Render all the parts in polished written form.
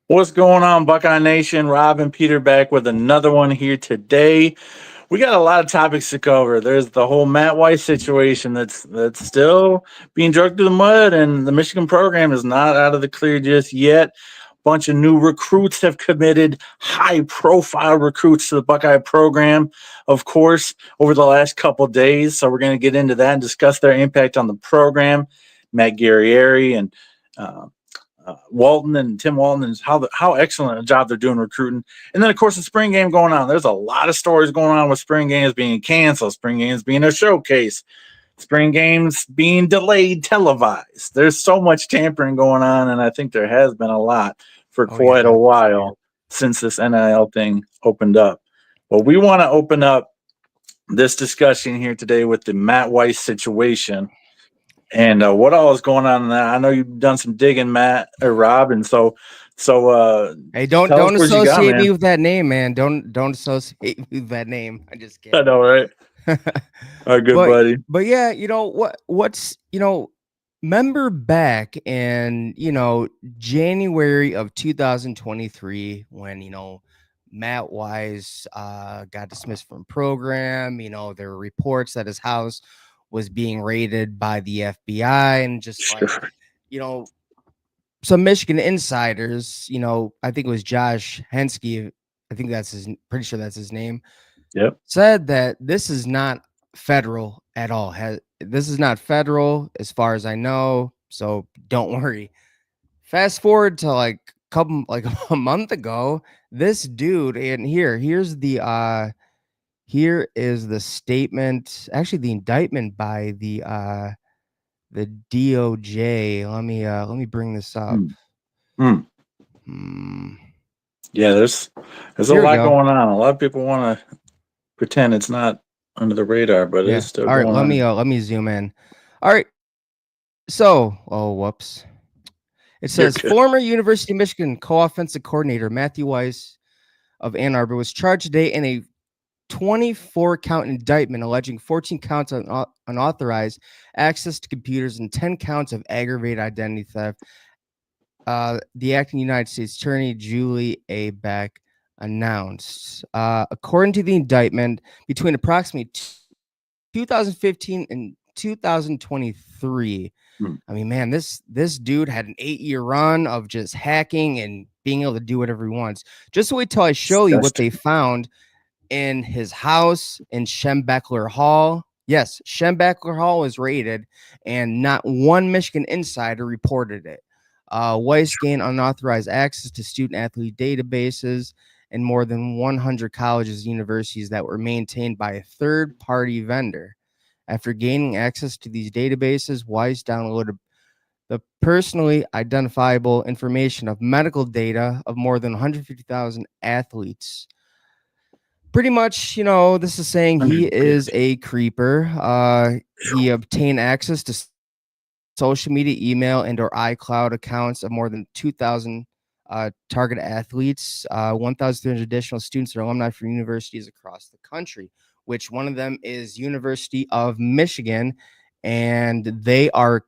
What's going on, Buckeye Nation? Rob and Peter back with another one here today. We got a lot of topics to cover. There's the whole Matt Weiss situation that's still being dragged through the mud, and the Michigan program is not out of the clear just yet. Bunch of new recruits have committed, high-profile recruits to the Buckeye program, of course, over the last couple of days. So we're going to get into that and discuss their impact on the program. Matt Guerrieri and uh, Walton and Tim Walton and how excellent a job they're doing recruiting. And then, of course, the spring game going on. There's a lot of stories going on with spring games being canceled, spring games being a showcase, spring games being delayed, televised. There's so much tampering going on, and I think there has been a lot for Oh yeah, quite a while since this NIL thing opened up. Well, we want to open up this discussion here today with the Matt Weiss situation and what all is going on in that. I know you've done some digging, Matt or Rob, and so Hey, don't tell us don't what you got, associate man. me with that name, man. Don't associate me with that name. I'm just I kidding. know, right? Our good but buddy. but yeah, what's remember back in January of 2023 when Matt Wise got dismissed from program. There were reports that his house was being raided by the FBI and just like Sure. you know some Michigan insiders, I think it was Josh Hensky, I think pretty sure that's his name, Yep. said that this is not federal at all. This is not federal as far as I know, so don't worry. Fast forward to like a month ago, this dude, and here is the statement, actually the indictment by the DOJ. Let me bring this up. Mm. Mm. Hmm. Yeah, there's a Here we lot go. going on. A lot of people want to pretend it's not under the radar, but it is Yeah. still All right. going on. Let me zoom in. All right. So, oh, whoops. It You're says good. former University of Michigan co-offensive coordinator Matthew Weiss of Ann Arbor was charged today in a 24-count indictment alleging 14 counts of unauthorized access to computers and 10 counts of aggravated identity theft. The acting United States Attorney Julie A. Beck announced. According to the indictment, between approximately 2015 and 2023. Mm. I mean, man, this dude had an 8-year run of just hacking and being able to do whatever he wants. Just wait till I show you what they Disgusting. found in his house in Schembechler Hall. Yes, Schembechler Hall was raided, and not one Michigan insider reported it. Weiss gained unauthorized access to student athlete databases in more than 100 colleges and universities that were maintained by a third party vendor. After gaining access to these databases, Weiss downloaded the personally identifiable information of medical data of more than 150,000 athletes. Pretty much, this is saying he is 150. a creeper. He obtained access to social media, email, and/or iCloud accounts of more than 2,000 target athletes, 1,300 additional students or alumni from universities across the country, which one of them is University of Michigan, and they are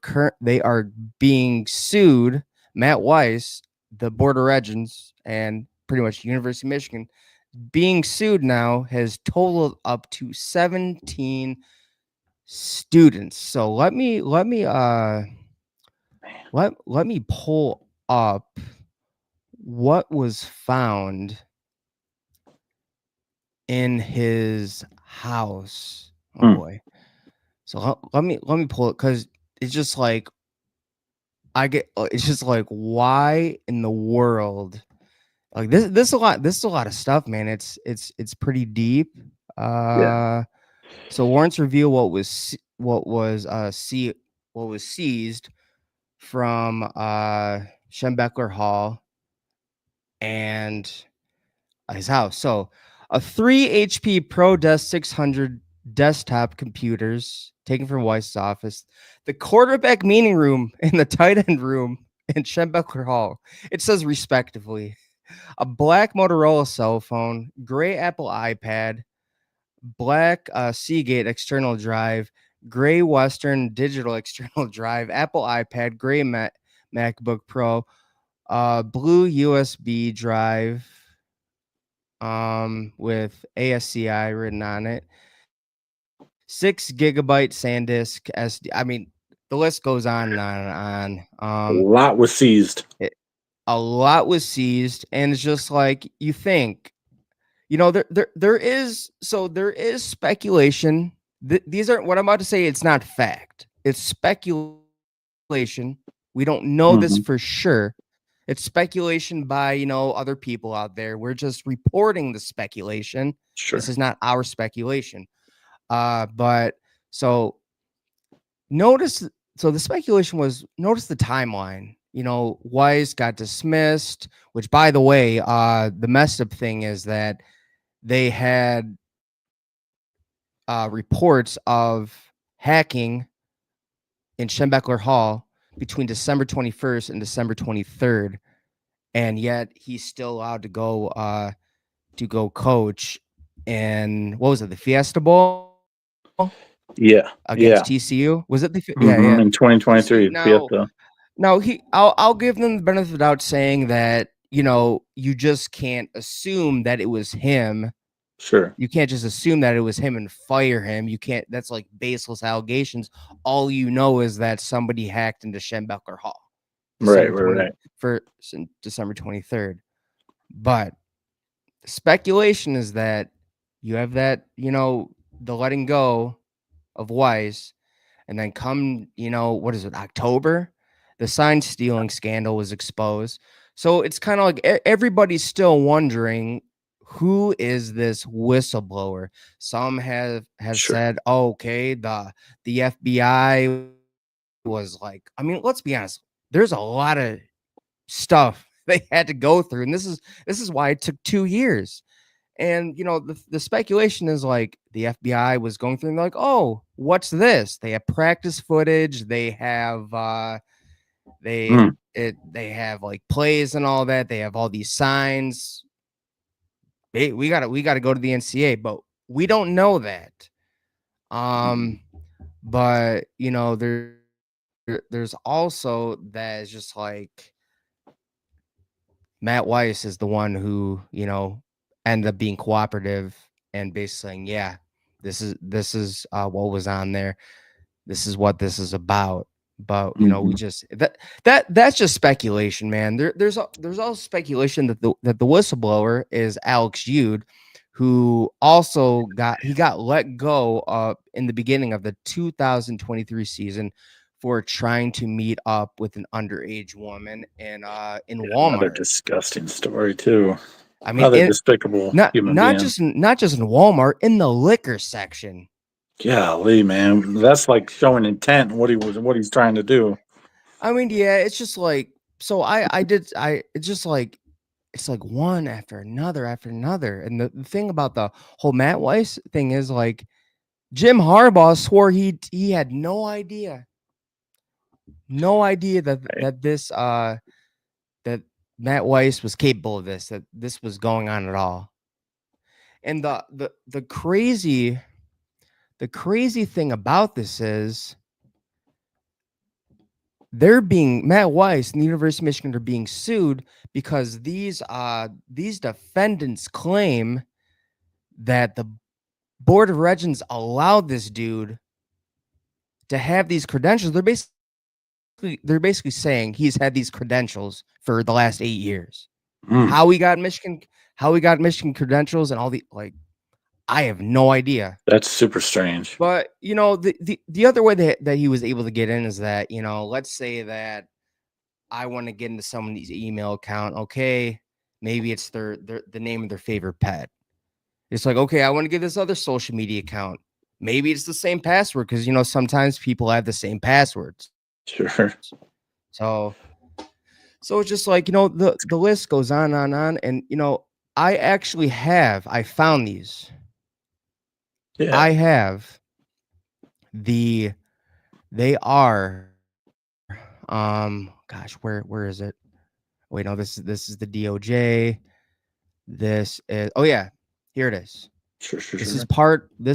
being sued. Matt Weiss, the Board of Regents, and pretty much University of Michigan being sued now has totaled up to 17 students. So let me pull up what was found in his house. Oh Mm. boy. So let me pull it, because it's just like it's just like, why in the world, like this is a lot of stuff, man. It's pretty deep. Yeah. So warrants reveal what was seized from Schembechler Hall and his house. So a 3 HP Pro Desk 600 desktop computers taken from Weiss's office, the quarterback meeting room and the tight end room in Schembechler Hall. It says respectively. A black Motorola cell phone, gray Apple iPad, black Seagate external drive, gray Western digital external drive, Apple iPad, gray MacBook Pro, blue USB drive with ASCI written on it. 6 GB SanDisk SD. I mean, the list goes on and on and A on. lot was seized. A lot was seized, and it's just like you think, there is speculation. These aren't what I'm about to say. It's not fact. It's speculation. We don't know this Hmm. for sure. It's speculation by other people out there. We're just reporting the speculation. This Sure. is not our speculation. But so notice. So the speculation was, notice the timeline. Weiss got dismissed. Which, by the way, the messed up thing is that they had reports of hacking in Schembechler Hall between December 21st and December 23rd, and yet he's still allowed to go coach. And what was it, the Fiesta Bowl Yeah. against Yeah. TCU? Was it the In TCU? 2023, Now, Fiesta. I'll give them the benefit of the doubt, saying that you just can't assume that it was him. Sure. You can't just assume that it was him and fire him. You can't. That's like baseless allegations. All you know is that somebody hacked into Schembechler Hall, Right. December Right. Right. 21st and December 23rd. But speculation is that you have that, the letting go of Weiss, and then come, what is it, October? The sign stealing scandal was exposed. So it's kind of like everybody's still wondering, who is this whistleblower? Some have Sure. said, oh, okay, the FBI was like, I mean, let's be honest, there's a lot of stuff they had to go through, and this is why it took 2 years. And the speculation is like the FBI was going through and they're like, oh, what's this? They have practice footage, they have Mm. they have like plays and all that, they have all these signs. We gotta go to the NCAA, but we don't know that. But there's also that is just like Matt Weiss is the one who, ended up being cooperative and basically saying, yeah, this is what was on there. This is what this is about. But we Hmm. just that's just speculation, man. There's also speculation that the whistleblower is Alex Yude, who also got let go in the beginning of the 2023 season for trying to meet up with an underage woman in Yeah, another Walmart. disgusting story too. I mean, Another despicable not human not being. just not just in Walmart, in the liquor section. Golly, man, that's like showing intent. What he's trying to do. I mean, yeah, it's just like, so it's just like, it's like one after another. And the thing about the whole Matt Weiss thing is like, Jim Harbaugh swore he had no idea that Right. that Matt Weiss was capable of this, that this was going on at all. And the crazy thing about this is Matt Weiss and the University of Michigan are being sued because these defendants claim that the Board of Regents allowed this dude to have these credentials. They're basically saying he's had these credentials for the last 8 years. Mm, How he got Michigan credentials and all the, like, I have no idea. that's super strange. But the other way that he was able to get in is that, let's say that I want to get into somebody's email account. Okay, maybe it's the name of their favorite pet. It's like, okay, I want to get this other social media account. Maybe it's the same password because sometimes people have the same passwords. Sure. So it's just like, the list goes on, and I found these. Yeah. I have they are gosh, where is it? Wait, no, this is the DOJ. This is, oh yeah, here it is. Sure. Sure. This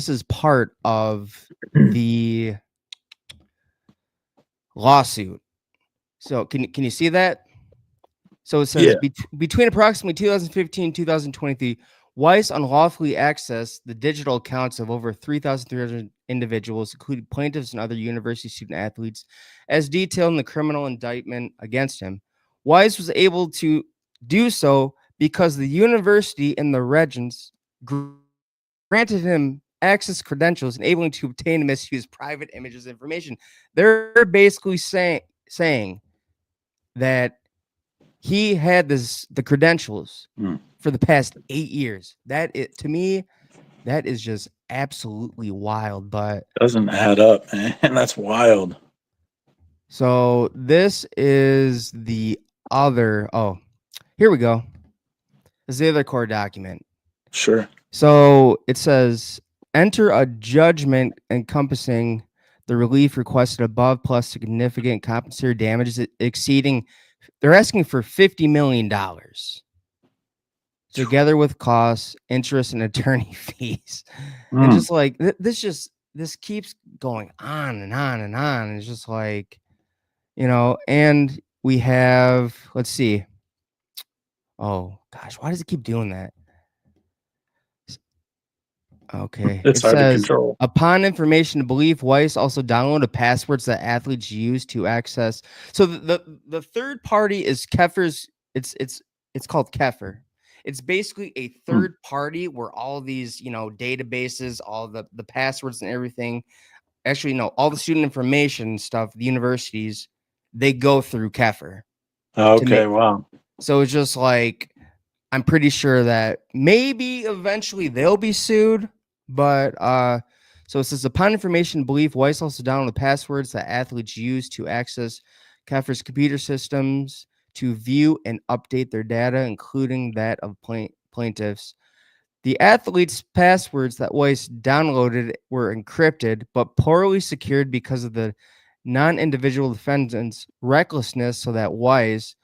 Sure. is part of the lawsuit. So can you see that? So it says Yeah. between approximately 2015 and 2023, Weiss unlawfully accessed the digital accounts of over 3,300 individuals, including plaintiffs and other university student athletes, as detailed in the criminal indictment against him. Weiss was able to do so because the university and the regents granted him access credentials, enabling to obtain and misuse private images information. They're basically saying that he had the credentials Mm. for the past 8 years. To me, that is just absolutely wild. But Doesn't add up, man. That's wild. so this is the other. Oh, here we go. This is the other court document. Sure. So it says enter a judgment encompassing the relief requested above plus significant compensatory damages exceeding. They're asking for $50 million. Together with costs, interest, and attorney fees. And Mm. just like this keeps going on and on and on. It's just like, and we have, let's see. Oh gosh, why does it keep doing that? Okay. It's It hard to says control. upon information to believe, Weiss also downloaded passwords that athletes use to access. So the third party is Kefir's. It's called Kefir. It's basically a Mm. third party where all these, databases, all the passwords and everything. Actually, no, all the student information stuff, the universities, they go through Kefir to Okay. make. Wow. So it's just like I'm pretty sure that maybe eventually they'll be sued, but so it says upon information belief, Weiss also downloaded the passwords that athletes use to access Kefir's computer systems to view and update their data, including that of plaintiffs. The athletes' passwords that Weiss downloaded were encrypted but poorly secured because of the non-individual defendant's recklessness, so that Weiss,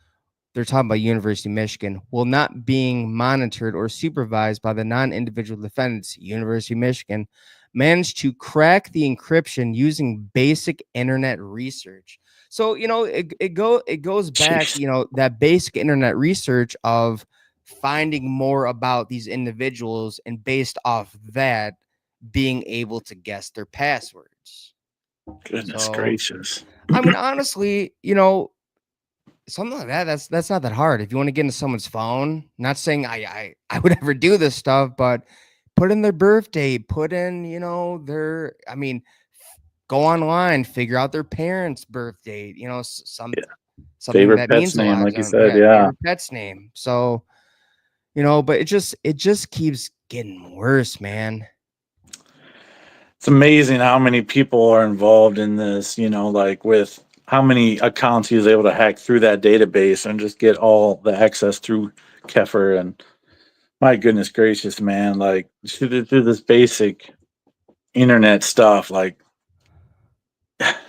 they're talking about University of Michigan, will not being monitored or supervised by the non-individual defendants, University of Michigan, managed to crack the encryption using basic internet research. So, it goes back, Jeez. that basic internet research of finding more about these individuals and based off that being able to guess their passwords. Goodness So, gracious. I mean, honestly, something like that, that's not that hard. If you want to get into someone's phone, not saying I would ever do this stuff, but put in their birthday, put in, their, I mean, go online, figure out their parents' birth date, Yeah. something Favorite that pet's means a name, lot like to you them. said. Yeah, Yeah. favorite pet's name. So, but it just keeps getting worse, man. It's amazing how many people are involved in this, like with how many accounts he was able to hack through that database and just get all the access through Kefir. And my goodness gracious, man, like through this basic internet stuff. Like,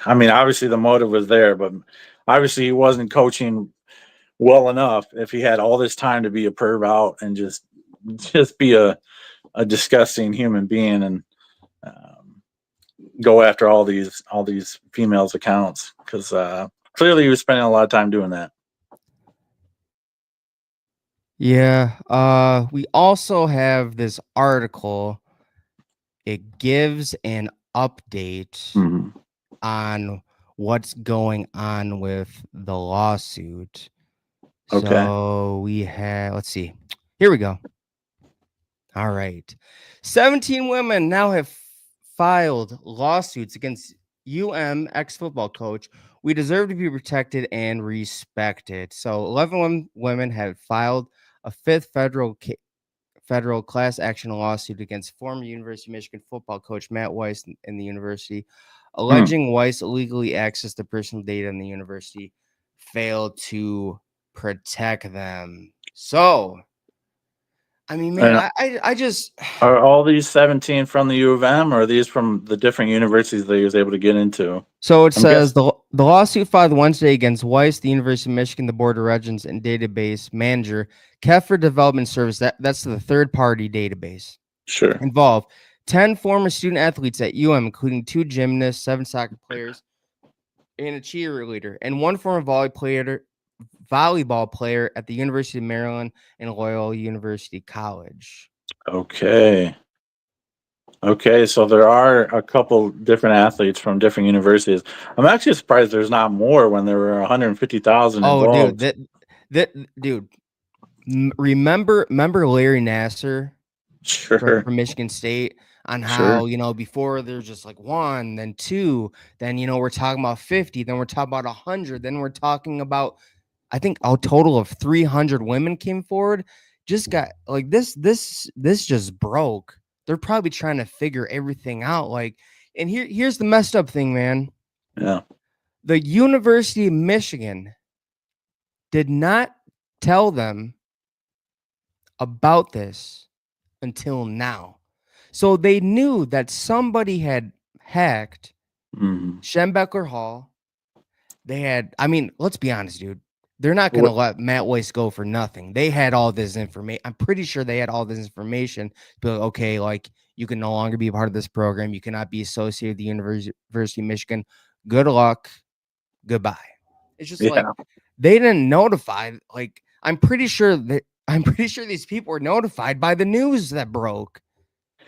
I mean, obviously the motive was there, but obviously he wasn't coaching well enough if he had all this time to be a perv out and just be a disgusting human being and go after all these females accounts because clearly he was spending a lot of time doing that. Yeah. We also have this article. It gives an update Mhm. on what's going on with the lawsuit. Okay. So we have, let's see. Here we go. All right. 17 women now have filed lawsuits against ex football coach. We deserve to be protected and respected. So 11 women have filed a fifth federal class action lawsuit against former University of Michigan football coach Matt Weiss in the university, Hmm. alleging Weiss illegally accessed the personal data in the university, failed to protect them. So, I mean, man, And I just are all these 17 from the U of M, or are these from the different universities that he was able to get into? so it I'm says guessing. the lawsuit filed Wednesday against Weiss, the University of Michigan, the Board of Regents and database manager, Kefir Development Service. That's the third party database Sure. involved 10 former student athletes at UM, including 2 gymnasts, 7 soccer players, and a cheerleader, and 1 former volleyball player at the University of Maryland and Loyola University College. Okay. Okay, so there are a couple different athletes from different universities. I'm actually surprised there's not more when there were 150,000 Oh, dude, involved. that dude. Remember Larry Nasser Sure, from Michigan State on sure. how, before there's just like one, then two, then we're talking about 50, then we're talking about 100, then we're talking about, I think, a total of 300 women came forward. Just got like this just broke. They're probably trying to figure everything out. Like, and here's the messed up thing, man. Yeah. The University of Michigan did not tell them about this until now. So they knew that somebody had hacked Mhm. Schembeckler Hall. They had, I mean, let's be honest, dude. They're not going to What? let Matt Weiss go for nothing. They had all this information. I'm pretty sure they had all this information. But okay, like, you can no longer be a part of this program. You cannot be associated with the University of Michigan. Good luck. Goodbye. It's just like Yeah, they didn't notify. Like, I'm pretty sure these people were notified by the news that broke.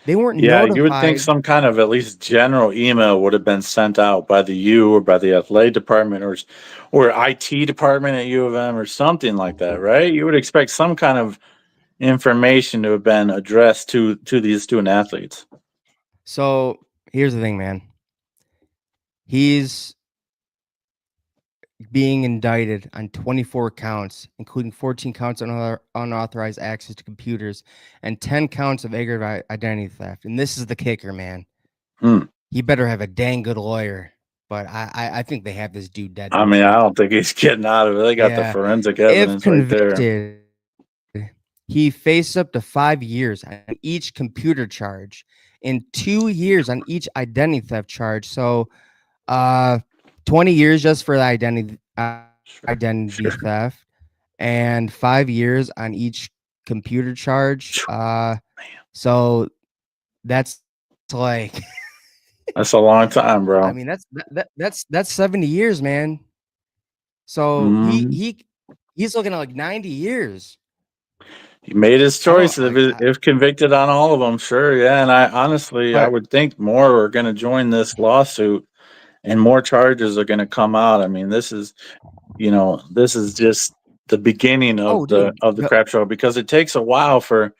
They weren't yeah. You would think notified. some kind of at least general email would have been sent out by the U or by the athletic department or IT department at U of M or something like that, right? You would expect some kind of information to have been addressed to these student athletes. So here's the thing, man. He's being indicted on 24 counts, including 14 counts on unauthorized access to computers and 10 counts of aggravated identity theft. And this is the kicker, man. Hmm. He better have a dang good lawyer. But I think they have this dude dead I to mean, I rights. don't think he's getting out of it. They got the Yeah. forensic If evidence right there. convicted, he faced up to 5 years on each computer charge and 2 years on each identity theft charge. So 20 years just for the Sure, identity sure. theft and 5 years on each computer charge. So that's like That's a long time, I bro. mean that's 70 years, man. So Mhm. he's looking at like 90 years. He made his I don't choice like if convicted on all of them, sure, yeah, and I honestly, I but would think more are gonna join this lawsuit and more charges are gonna come out. I mean, this is just the beginning oh dude, of the crap show because it takes a while for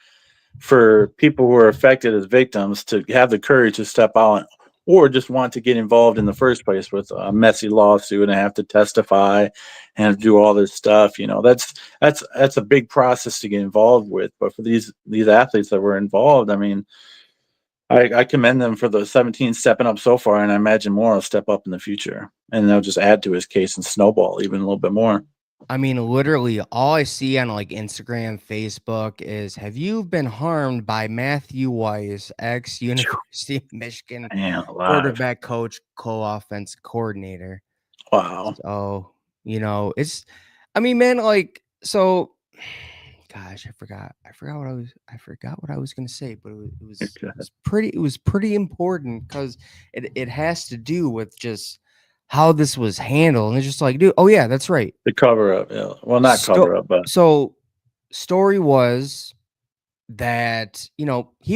people who are affected as victims to have the courage to step out or just want to get involved in the first place with a messy lawsuit and have to testify and do all this stuff. That's a big process to get involved with. But for these athletes that were involved, I mean, I commend them for the 17 stepping up so far, and I imagine more will step up in the future, and they'll just add to his case and snowball even a little bit more. I mean, literally, all I see on like Instagram, Facebook is, "Have you been harmed by Matthew Weiss, ex University of Michigan Man, alive! quarterback coach, co-offense coordinator?" Wow. So, it's, I mean, man, like, so, gosh, I forgot what I was gonna say, but it was pretty important because it has to do with just how this was handled, and it's just like, dude, oh yeah, that's right. The cover up, yeah. Well, not So, cover up, but so story was that he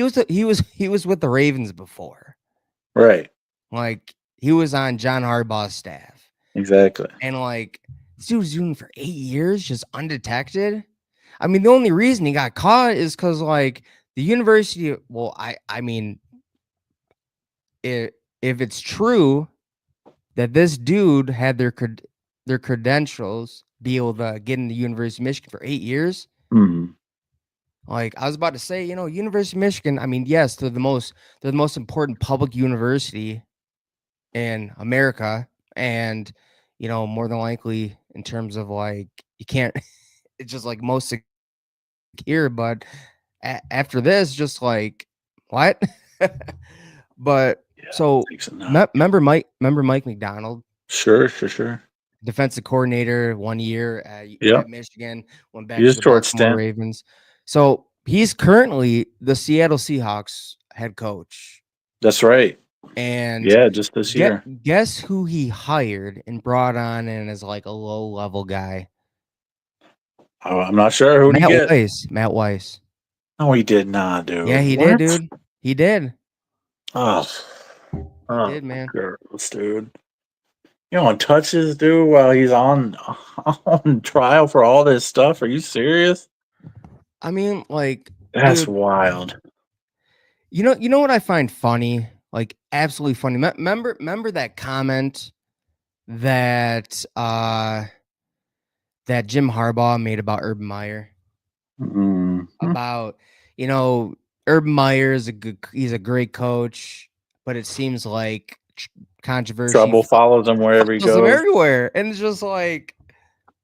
was with the Ravens before, right, like he was on John Harbaugh's staff, exactly. and like this dude was doing it for 8 years just undetected. I mean, the only reason he got caught is because like the university. Well, I mean, if it's true that this dude had their credentials be able to get into University of Michigan for 8 years. Mhm. Like I was about to say, University of Michigan, I mean, yes, they're the most important public university in America. And, more than likely in terms of like you can't it's just like most secure, but after this, just like what? But Yeah, so takes a knock. remember Mike McDonald, Sure, sure, sure. defensive coordinator 1 year Yep. at Michigan, went He back to is the short Baltimore stint. Ravens. So he's currently the Seattle Seahawks head coach. That's right. And Yeah, just this year. guess who he hired and brought on in as like a low level guy? Oh, I'm not sure. Who did he Matt get? Weiss. Matt Weiss. No, he did not, Yeah, dude. he did, What? dude. He did. Oh, He oh, did, man. gross, dude. You don't touch this dude while he's on on trial for all this stuff. Are you serious? I mean, like, That's dude, wild. you know what I find funny? Like, absolutely funny. Remember that comment that that Jim Harbaugh made about Urban Meyer? Mhm. About, you know, Urban Meyer is he's a great coach, but it seems like controversy Trouble follows him wherever he follows him goes. everywhere. And it's just like,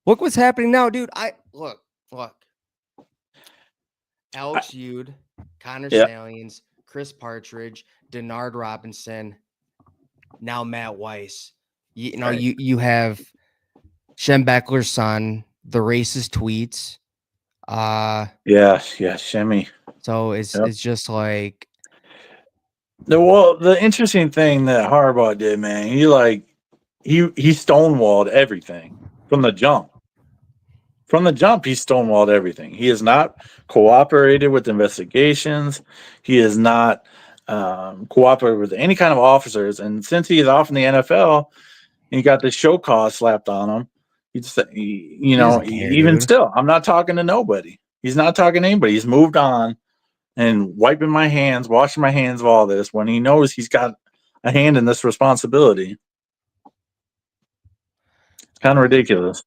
look what's happening now, dude. Look. I, Alex Ude, Connor yeah, Stallions, Chris Partridge, Denard Robinson, now Matt Weiss. You know, right. you have Shem Beckler's son, the racist tweets. Uh, Yeah, Shimmy. so Yep. it's just like, The interesting thing that Harbaugh did, man, he stonewalled everything from the jump. From the jump, he stonewalled everything. He has not cooperated with investigations. He has not cooperated with any kind of officers. And since he is off in the NFL, he got this show cause slapped on him. he doesn't care, Even dude. still, I'm not talking to nobody. He's not talking to anybody. He's moved on and wiping my hands, washing my hands of all this when he knows he's got a hand in this responsibility. It's kind of ridiculous.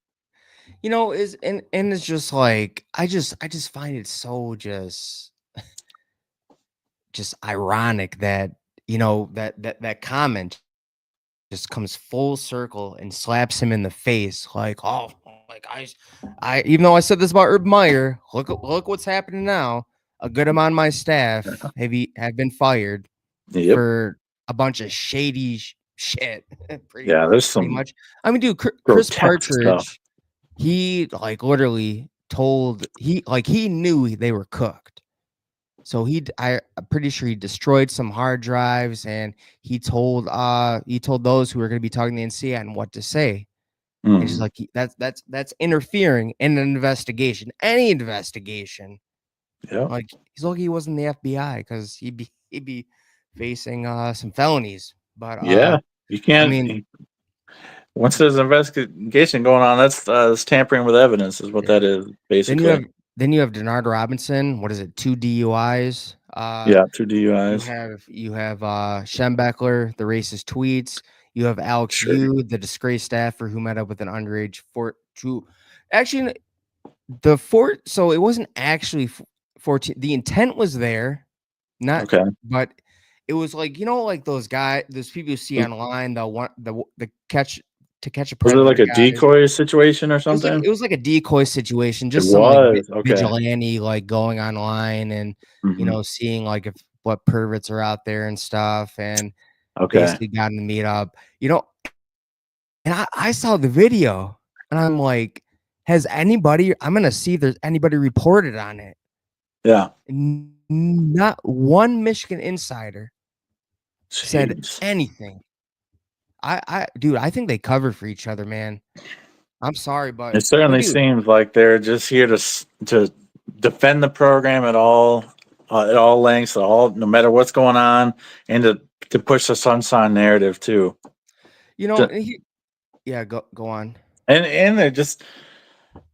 You know, is and it's just like, I just find it so just ironic that, you know, that comment just comes full circle and slaps him in the face, like, oh, like I even though I said this about Urban Meyer, look what's happening now. A good amount of my staff have been fired Yep. for a bunch of shady shit. Yeah, there's Pretty some much. I mean, dude, Chris grotesque stuff. Partridge, he like literally told he knew they were cooked. So I'm pretty sure he destroyed some hard drives, and he told those who were going to be talking to the NCAA on what to say. And just Mm, like, that's interfering in an investigation, any investigation. yeah. Like, he's lucky he wasn't the FBI, because he'd be facing some felonies. But Yeah. You I can't. mean, Once there's an investigation going on, that's tampering with evidence, is what yeah. that is, Then you basically. have then you have Denard Robinson. What is it? 2 DUIs. Yeah, 2 You DUIs. have Schembechler, the racist tweets. You have Alex Sure. Yu, the disgraced staffer who met up with an underage for to actually the fort. So it wasn't actually 14. The intent was there, not, Okay. but it was like, you know, like those people you see Was, online, the catch to catch a was it like predator a guys. decoy situation or something? It was like a decoy situation, It just some like was. Okay. vigilante, like going online and, you Hmm. know, seeing like if what perverts are out there and stuff, and Okay. basically got in the meetup, you know. And I saw the video, and I'm like, has anybody? I'm gonna see if there's anybody reported on it. Yeah. Not one Michigan insider said Jeez. anything. Dude, I think they cover for each other, man. I'm sorry, but It I mean, certainly dude, seems like they're just here to defend the program at all lengths, no matter what's going on, and to push the sunshine narrative too. you know, To- and yeah, go on. and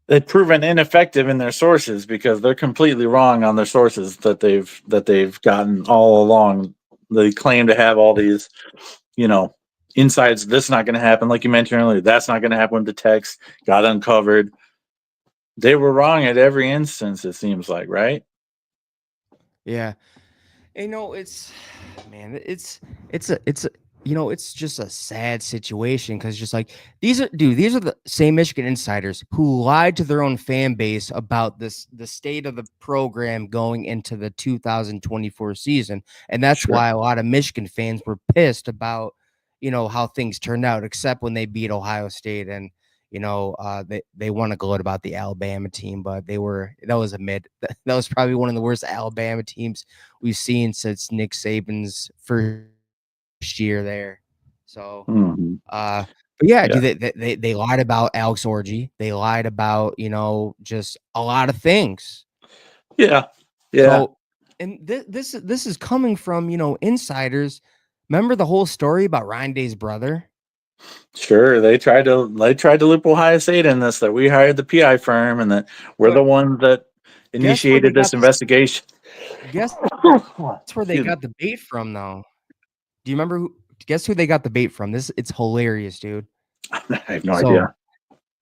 they've proven ineffective in their sources because they're completely wrong on their sources that they've gotten all along. They claim to have all these, you know, insights. This is not going to happen, like you mentioned earlier. That's not going to happen when the text got uncovered. They were wrong at every instance. It seems like, right? Yeah. You know, it's man, it's a you know, it's just a sad situation, because just like these are the same Michigan insiders who lied to their own fan base about the state of the program going into the 2024 season. And that's Sure. why a lot of Michigan fans were pissed about, you know, how things turned out, except when they beat Ohio State. And, you know, they want to gloat about the Alabama team, but that was a mid that was probably one of the worst Alabama teams we've seen since Nick Saban's first year there. So, Mhm. uh, But yeah, Yeah. dude, they lied about Alex Orgy. They lied about, just a lot of things. Yeah. Yeah. So, and this is coming from, insiders. Remember the whole story about Ryan Day's brother? Sure. They tried to loop Ohio State in this, that we hired the PI firm and that we're the But ones that guess where they initiated got this this investigation. guess where they Excuse me. got the bait from though. Do you remember guess who they got the bait from? It's hilarious, dude. I have no So, idea.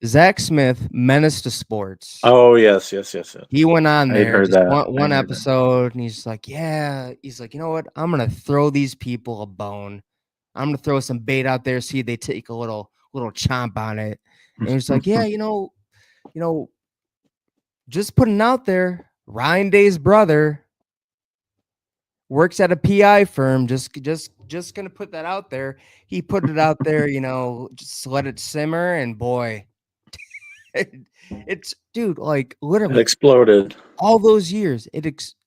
Zach Smith, Menace to Sports. Oh yes, yes, yes, yes. He went on I had there heard just that. I one had heard that. episode, and he's like, "Yeah." He's like, "You know what? I'm gonna throw these people a bone. I'm gonna throw some bait out there, see if they take a little chomp on it." And he's like, "Yeah, you know, just putting out there. Ryan Day's brother works at a PI firm. Just gonna put that out there." He put it out there, just let it simmer, and boy, it's dude, like It literally exploded. all those years,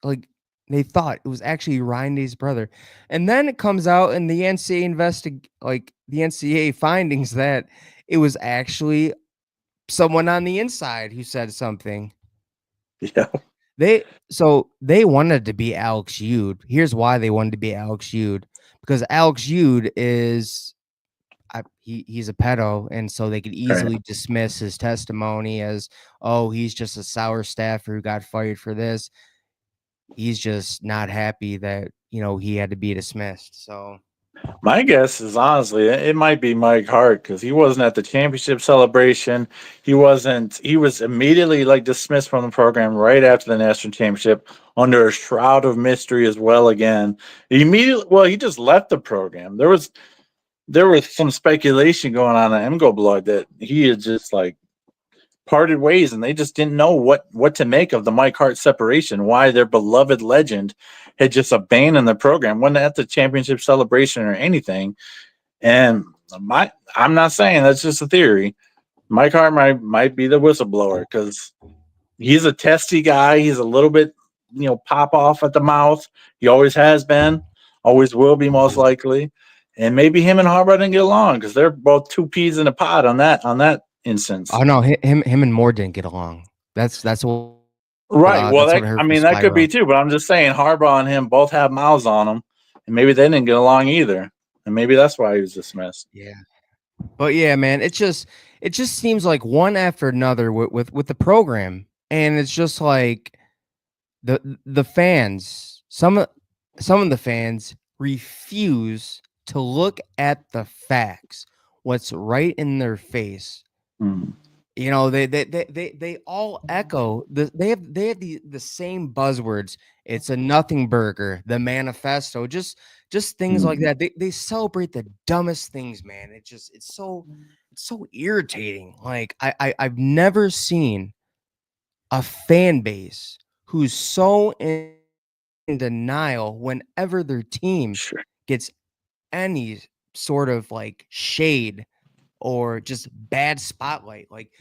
like they thought it was actually Ryan Day's brother, and then it comes out in the the NCAA findings that it was actually someone on the inside who said something. Yeah. They wanted to be Alex Ude. Here's why they wanted to be Alex Ude, because Alex Ude is he's a pedo, and so they could Right. easily dismiss his testimony as, oh, he's just a sour staffer who got fired for this. He's just not happy that he had to be dismissed. So My guess is honestly, it might be Mike Hart because he wasn't at the championship celebration. He wasn't. He was immediately like dismissed from the program right after the national championship under a shroud of mystery as well. Again, immediately. Well, he just left the program. There was some speculation going on in MGO blog that he had just like parted ways and they just didn't know what to make of the Mike Hart separation, why their beloved legend had just abandoned the program, wasn't at the championship celebration or anything. And I'm not saying, that's just a theory. Mike Hart might be the whistleblower because he's a testy guy. He's a little bit, pop off at the mouth. He always has been, always will be most likely. And maybe him and Harbaugh didn't get along because they're both two peas in a pod on that instance. oh no, him and Moore didn't get along. Right. Well, That's what I I heard from mean, that could be Spyro. too, but I'm just saying Harbaugh and him both have mouths on them, and maybe they didn't get along either, and maybe that's why he was dismissed. Yeah. But yeah, man, it just seems like one after another with the program, and it's just like the fans, some of the fans refuse to look at the facts, what's right in their face. Mm, They all echo they have the same buzzwords. It's a nothing burger, the manifesto, just things like mm. that. They celebrate the dumbest things, man. It's so irritating. Like I've never seen a fan base who's so in denial whenever their team Sure. gets any sort of like shade or just bad spotlight. Like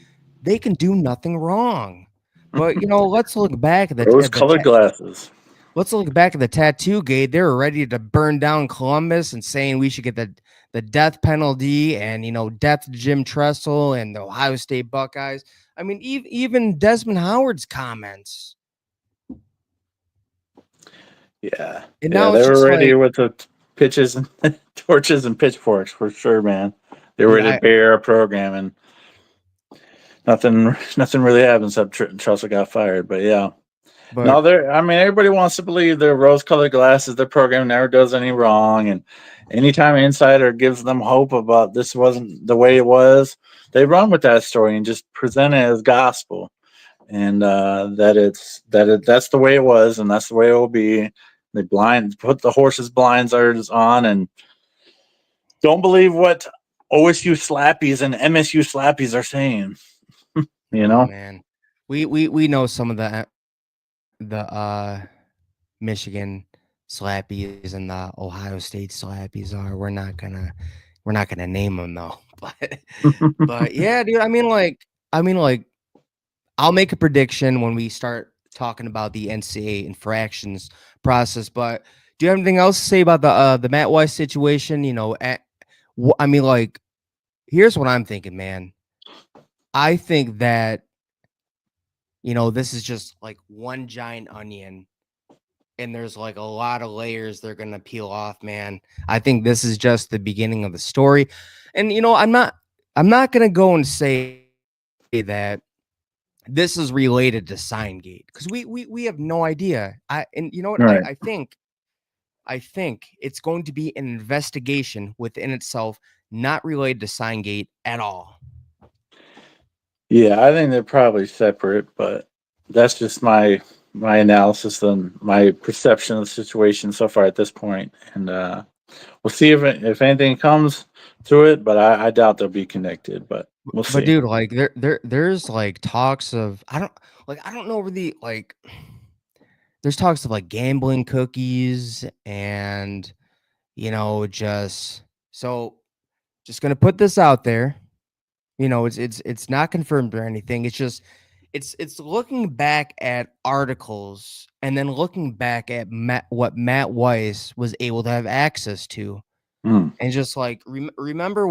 they can do nothing wrong. But let's look back at Rose-colored glasses. let's look back at the tattoo gate. They were ready to burn down Columbus and saying we should get the death penalty and death to Jim Tressel and the Ohio State Buckeyes. I mean, even Desmond Howard's comments. Yeah, And yeah, now they it's were just ready like, with the pitches and torches and pitchforks for sure, man. They were dude, ready to bear a program, and nothing really happened except Tressel got fired. But yeah. but No, I mean, everybody wants to believe their rose-colored glasses. Their program never does any wrong, and anytime an insider gives them hope about this wasn't the way it was, they run with that story and just present it as gospel, and that's the way it was, and that's the way it will be. They put the horses' blinders on, and don't believe what OSU slappies and MSU slappies are saying. You oh know, man, we know some of the Michigan slappies and the Ohio State slappies are. We're not gonna name them though. But yeah, dude. I mean like I'll make a prediction when we start talking about the NCAA infractions process. But do you have anything else to say about the Matt Weiss situation? I mean, like here's what I'm thinking, man. I think that, this is just like one giant onion and there's like a lot of layers they're going to peel off, man. I think this is just the beginning of the story. And I'm not going to go and say that this is related to Signgate because we have no idea. And you know what? I, Right. I think I think it's going to be an investigation within itself, not related to Signgate at all. Yeah, I think they're probably separate, but that's just my analysis and my perception of the situation so far at this point. And we'll see if anything comes through it, but I doubt they'll be connected. But we'll But see. dude, like there's like talks of I don't know really like there's talks of like gambling cookies and just so just gonna put this out there. It's not confirmed or anything. It's just it's looking back at articles and then looking back at what Matt Weiss was able to have access to, Mm, and just like remember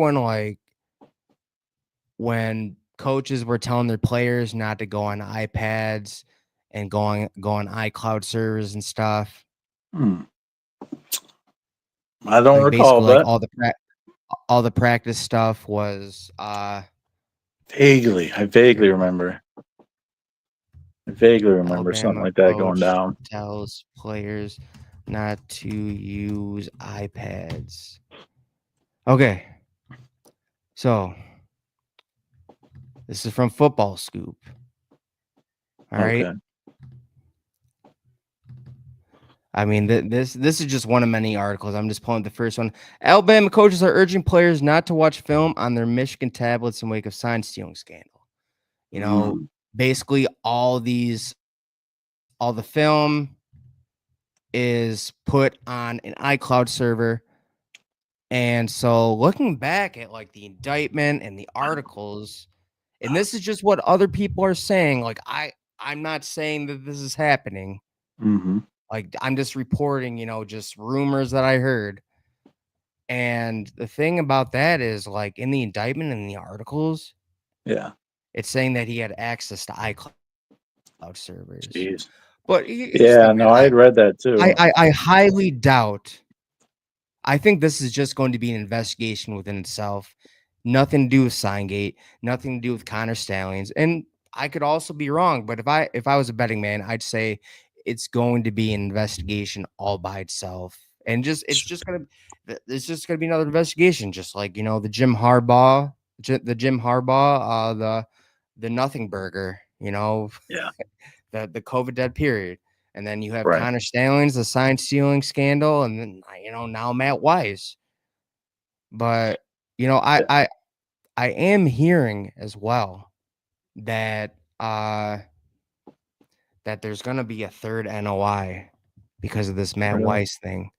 when coaches were telling their players not to go on iPads and go on iCloud servers and stuff. mm. I don't Like recall, basically like but all the practice stuff was I vaguely here. remember. I vaguely remember something Alabama like that going coach down. tells players not to use iPads. Okay. So this is from Football Scoop. All right. Okay. I mean, this is just one of many articles. I'm just pulling the first one. Alabama coaches are urging players not to watch film on their Michigan tablets in wake of sign stealing scandal. You know, Mm, basically all the film is put on an iCloud server. And so looking back at like the indictment and the articles, and this is just what other people are saying, like I'm not saying that this is happening. hmm Like I'm just reporting, just rumors that I heard. And the thing about that is like in the indictment and the articles, Yeah. it's saying that he had access to iCloud servers. Jeez. But here's the Yeah. thing, No, man. I had read that too. I highly doubt. I think this is just going to be an investigation within itself. Nothing to do with Signgate, nothing to do with Connor Stallions. And I could also be wrong, but if I was a betting man, I'd say it's going to be an investigation all by itself. And it's just gonna be another investigation, just like the Jim Harbaugh, the Nothing Burger, Yeah. the COVID dead period. And then you have Right. Connor Stallions, the sign stealing scandal, and then now Matt Weiss. But you know, I Yeah. I I am hearing as well that that there's gonna be a third NOI because of this Matt Really. Weiss thing.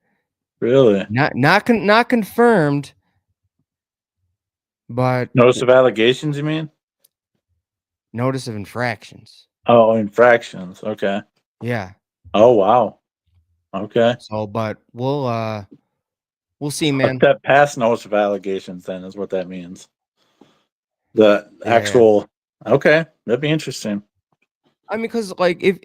Really. Not confirmed, but Notice of allegations, you mean? notice of infractions. Oh, infractions. Okay. Yeah. Oh, wow. Okay. So, but we'll see, A man. step past notice of allegations, then, is what that means. The Yeah. actual. Okay. That'd be interesting. I mean, because like if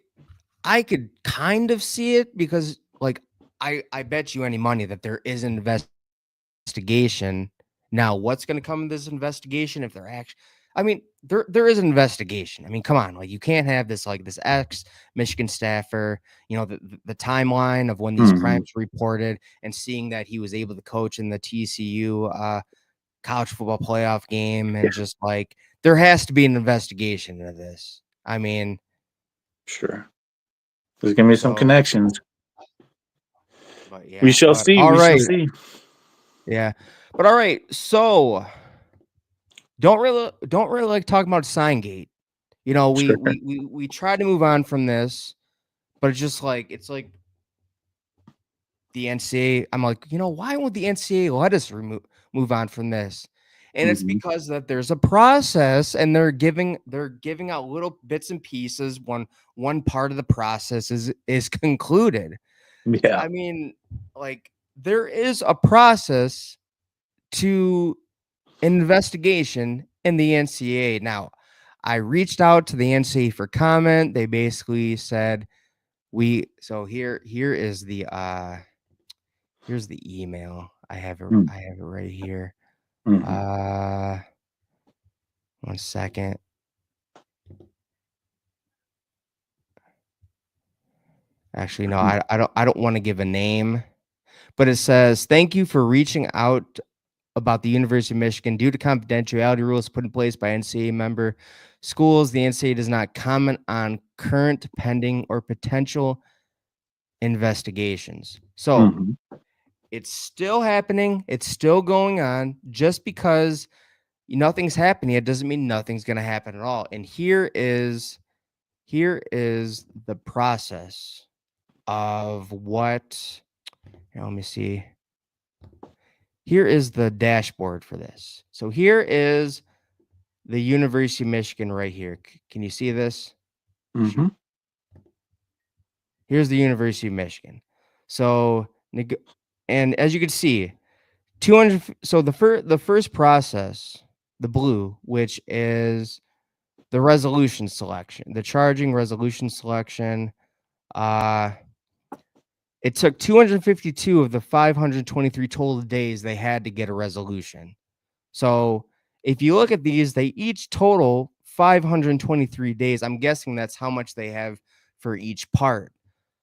I could kind of see it because like I bet you any money that there is an investigation. Now, what's going to come of this investigation if they're actually I mean, there is an investigation. I mean, come on, like you can't have this ex Michigan staffer, the timeline of when these hmm crimes were reported and seeing that he was able to coach in the TCU college football playoff game Yeah. and just like there has to be an investigation into this. I mean, Sure. There's gonna be some so connections. but We yeah, shall but see. all We shall right. see. Yeah. But all right. So don't really like talking about Signgate. We Sure. we we we try to move on from this, but it's like the NCAA. I'm like, why won't the NCAA let us move on from this? And it's hmm because that there's a process and they're giving out little bits and pieces when one part of the process is concluded. Yeah. I mean, like there is a process to an investigation in the NCAA. Now, I reached out to the NCAA for comment. They basically said here is the here's the email. I have it right here. Mm-hmm. 1 second. Actually, no, I don't want to give a name, but it says, "Thank you for reaching out about the University of Michigan. Due to confidentiality rules put in place by NCAA member schools, the NCAA does not comment on current, pending, or potential investigations." So Mm-hmm. it's still happening. It's still going on. Just because nothing's happening, it doesn't mean nothing's going to happen at all. And here is the process of what. Here, let me see. Here is the dashboard for this. So here is the University of Michigan right here. Can you see this? Mm-hmm. Shoot. Here's the University of Michigan. So, and as you can see, 200. So the first process, the blue, which is the resolution selection, the charging resolution selection. It took 252 of the 523 total days they had to get a resolution. So if you look at these, they each total 523 days. I'm guessing that's how much they have for each part.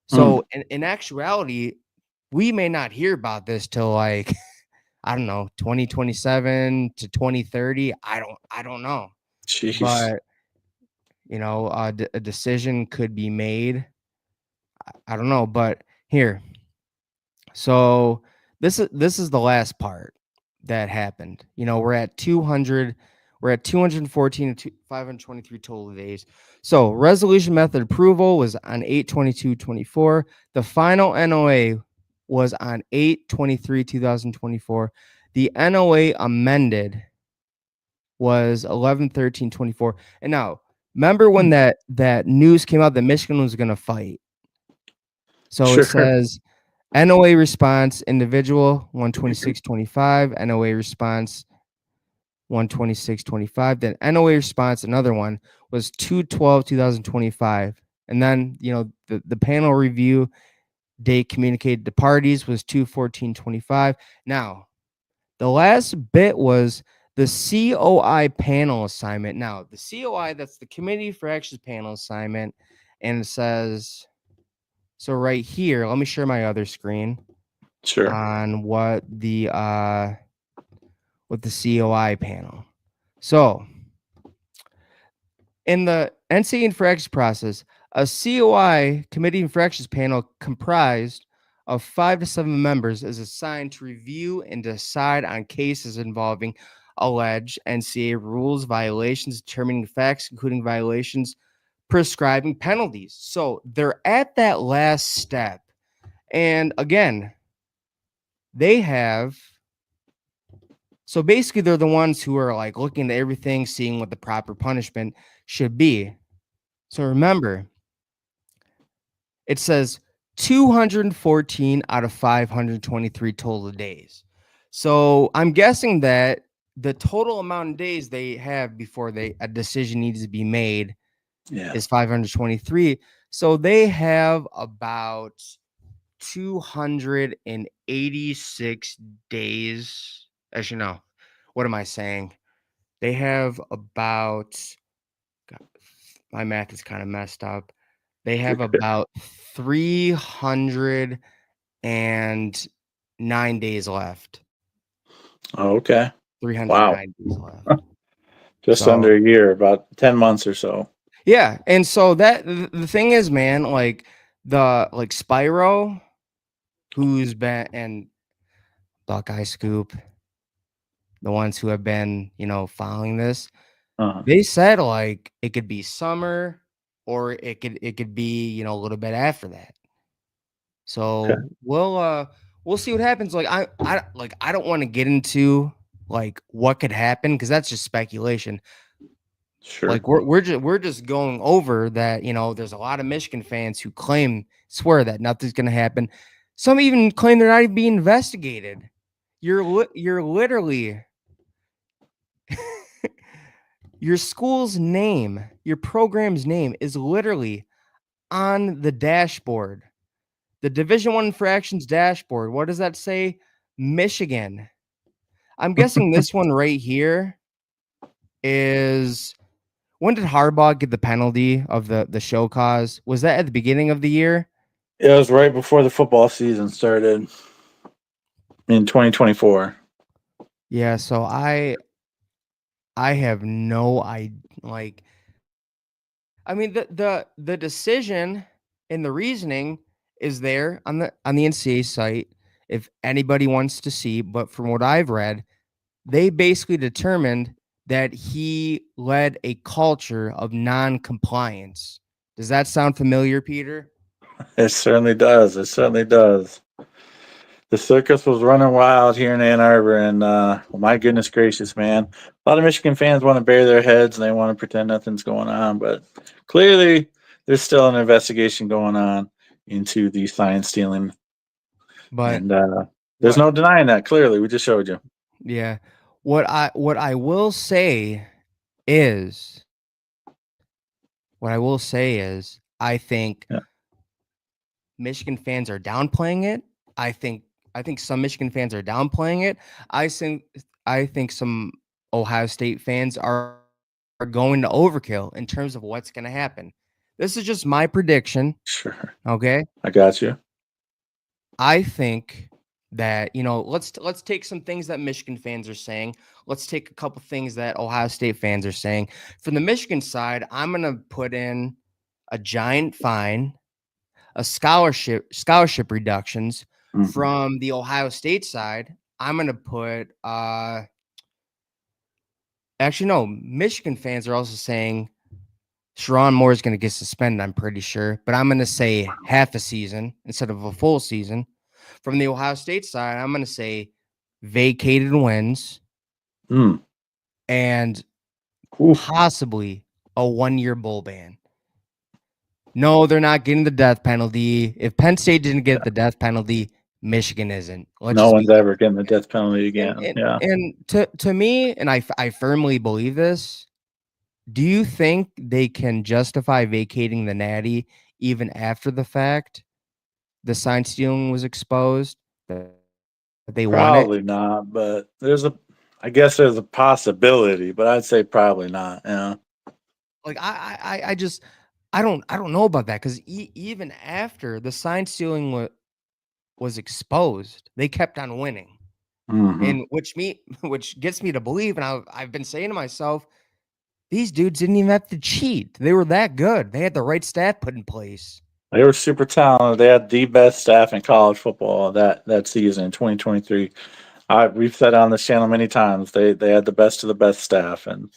So in actuality, we may not hear about this till like I don't know, 2027 to 2030. I don't know. Jeez. But a decision could be made. I don't know, but here. So this is the last part that happened. We're at 200, we're at 214 to 523 total days. So resolution method approval was on 8/22/24. The final NOA was on 8/23/2024. The NOA amended was 11/13/24. And now, remember when that news came out that Michigan was going to fight? So it Sure. says NOA response individual 126/25, NOA response 126/25, then NOA response another one was 2/12/2025. And then, the panel review date communicated to parties was 2/14/25. Now, the last bit was the COI panel assignment. Now, the COI, that's the Committee for Actions panel assignment, and it says, so right here, let me share my other screen Sure. on what the COI panel. So, in the NCAA infractions process, a COI committee infractions panel comprised of 5 to 7 members is assigned to review and decide on cases involving alleged NCAA rules violations, determining facts, including violations, prescribing penalties. So they're at that last step. And again, they have. So basically, they're the ones who are like looking at everything, seeing what the proper punishment should be. So remember, it says 214 out of 523 total days. So I'm guessing that the total amount of days they have before a decision needs to be made is 523. So they have about 286 days. Actually, no. What am I saying? They have about, God, my math is kind of messed up. They have about 309 days left. Okay. Wow. 309 days left. Just So, under a year, about 10 months or so. yeah. And so the thing is, man, like Spyro, who's been, and Buckeye Scoop, the ones who have been, following this, Uh-huh. they said like it could be summer or it could be, a little bit after that. Okay. So we'll see what happens. Like I don't want to get into like what could happen because that's just speculation. Sure. Like we're just going over that, there's a lot of Michigan fans who swear that nothing's gonna happen. Some even claim they're not even being investigated. You're literally Your school's name, your program's name is literally on the dashboard. The Division 1 Infractions dashboard. What does that say? Michigan. I'm guessing this one right here is, when did Harbaugh get the penalty of the show cause? Was that at the beginning of the year? It was right before the football season started in 2024. Yeah, so I have no idea. Like, I mean, the decision and the reasoning is there on the NCAA site if anybody wants to see. But from what I've read, they basically determined that he led a culture of non-compliance. Does that sound familiar, Peter? It certainly does. It certainly does. The circus was running wild here in Ann Arbor, and well, my goodness gracious, man! A lot of Michigan fans want to bury their heads and they want to pretend nothing's going on, but clearly there's still an investigation going on into the sign stealing, But and there's what? no denying that. Clearly, we just showed you. Yeah, what I will say is I think Yeah, Michigan fans are downplaying it. I think I think some Michigan fans are downplaying it. I think I think some Ohio State fans are going to overkill in terms of what's going to happen. This is just my prediction, sure. okay? I got you. I think that, let's take some things that Michigan fans are saying. Let's take a couple things that Ohio State fans are saying. From the Michigan side, I'm going to put in a giant fine, a scholarship reductions. Hmm. From the Ohio State side, I'm going to put actually no, Michigan fans are also saying Sharon Moore is going to get suspended, I'm pretty sure, but I'm going to say half a season instead of a full season. From the Ohio State side, I'm going to say vacated wins Mm. and Oof. possibly a 1-year bowl ban. No, they're not getting the death penalty. If Penn State didn't get the death penalty, Michigan isn't. Let's No just one's be ever getting the death penalty and again. and Yeah. and to me, and I firmly believe this. Do you think they can justify vacating the natty even after the fact? The sign stealing was exposed. That they won it. Probably not, but I guess there's a possibility, but I'd say probably not. Yeah. Like I just I don't know about that because even after the sign stealing was exposed, they kept on winning, Hmm. and which gets me to believe, and I've been saying to myself, these dudes didn't even have to cheat. They were that good. They had the right staff put in place. They were super talented. They had the best staff in college football that season in 2023. We've said on this channel many times they had the best of the best staff, and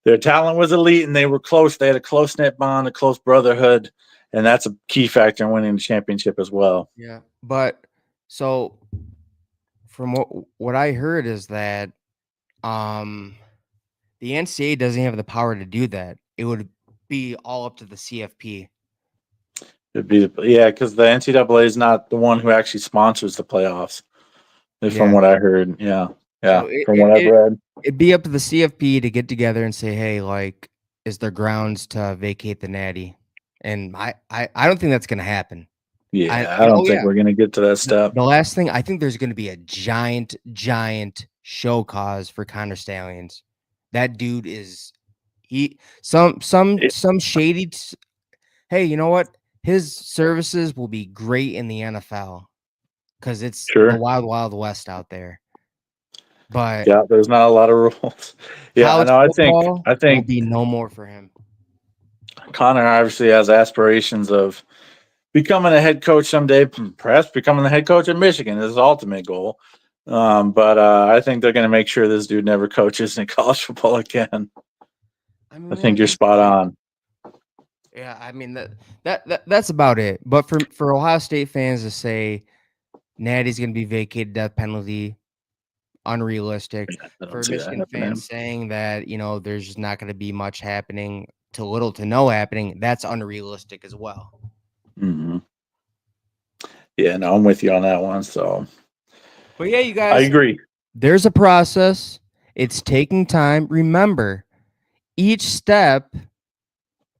their talent was elite, and they were close. They had a close knit bond, a close brotherhood, and that's a key factor in winning the championship as well. Yeah, but so from what I heard is that um the NCAA doesn't have the power to do that. It would be all up to the CFP. It'd be yeah, because the NCAA is not the one who actually sponsors the playoffs. From Yeah. what I heard, yeah, So yeah, from what I've read, it'd be up to the CFP to get together and say, hey, like, is there grounds to vacate the natty? And I don't think that's gonna happen. yeah, I don't Oh think yeah. we're gonna get to that step. The last thing, I think there's gonna be a giant show cause for Connor Stallions. That dude is he It, some shady hey, you know what? His services will be great in the NFL because it's the sure, wild, wild west out there. But yeah, there's not a lot of rules. Yeah, I college know. football I will think be no more for him. Connor obviously has aspirations of becoming a head coach someday, perhaps becoming the head coach of Michigan is his ultimate goal. But I think they're going to make sure this dude never coaches in college football again. I mean, I man, think you're he's spot on. yeah. I mean that's about it. But for Ohio State fans to say Natty's going to be vacated, death penalty, unrealistic. I don't For see that Michigan fans happening. saying that there's just not going to be much happening to little to no happening, that's unrealistic as well. Hmm. Yeah, no, I'm with you on that one. So But yeah, you I guys, agree. there's a process. It's taking time. Remember, each step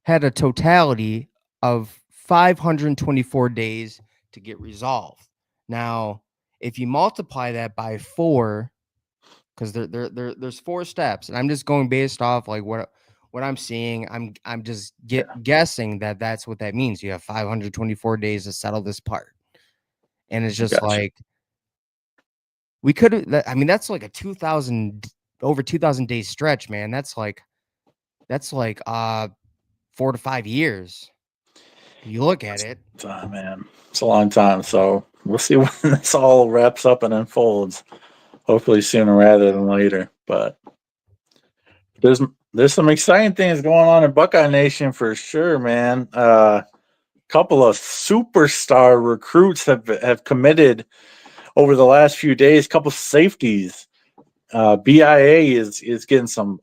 had a totality of 524 days to get resolved. Now, if you multiply that by 4, because there's 4 steps, and I'm just going based off like what I'm seeing. I'm just guessing that that's what that means. You have 524 days to settle this part, and it's just Gotcha. like we could. I mean, that's like a 2,000 days stretch, man. That's like 4 to 5 years. If you look at it. Time, man. It's a long time. So we'll see when this all wraps up and unfolds. Hopefully sooner rather than later. But there's there's some exciting things going on in Buckeye Nation for sure, man. Couple of superstar recruits have committed over the last few days. Couple safeties. BIA is getting some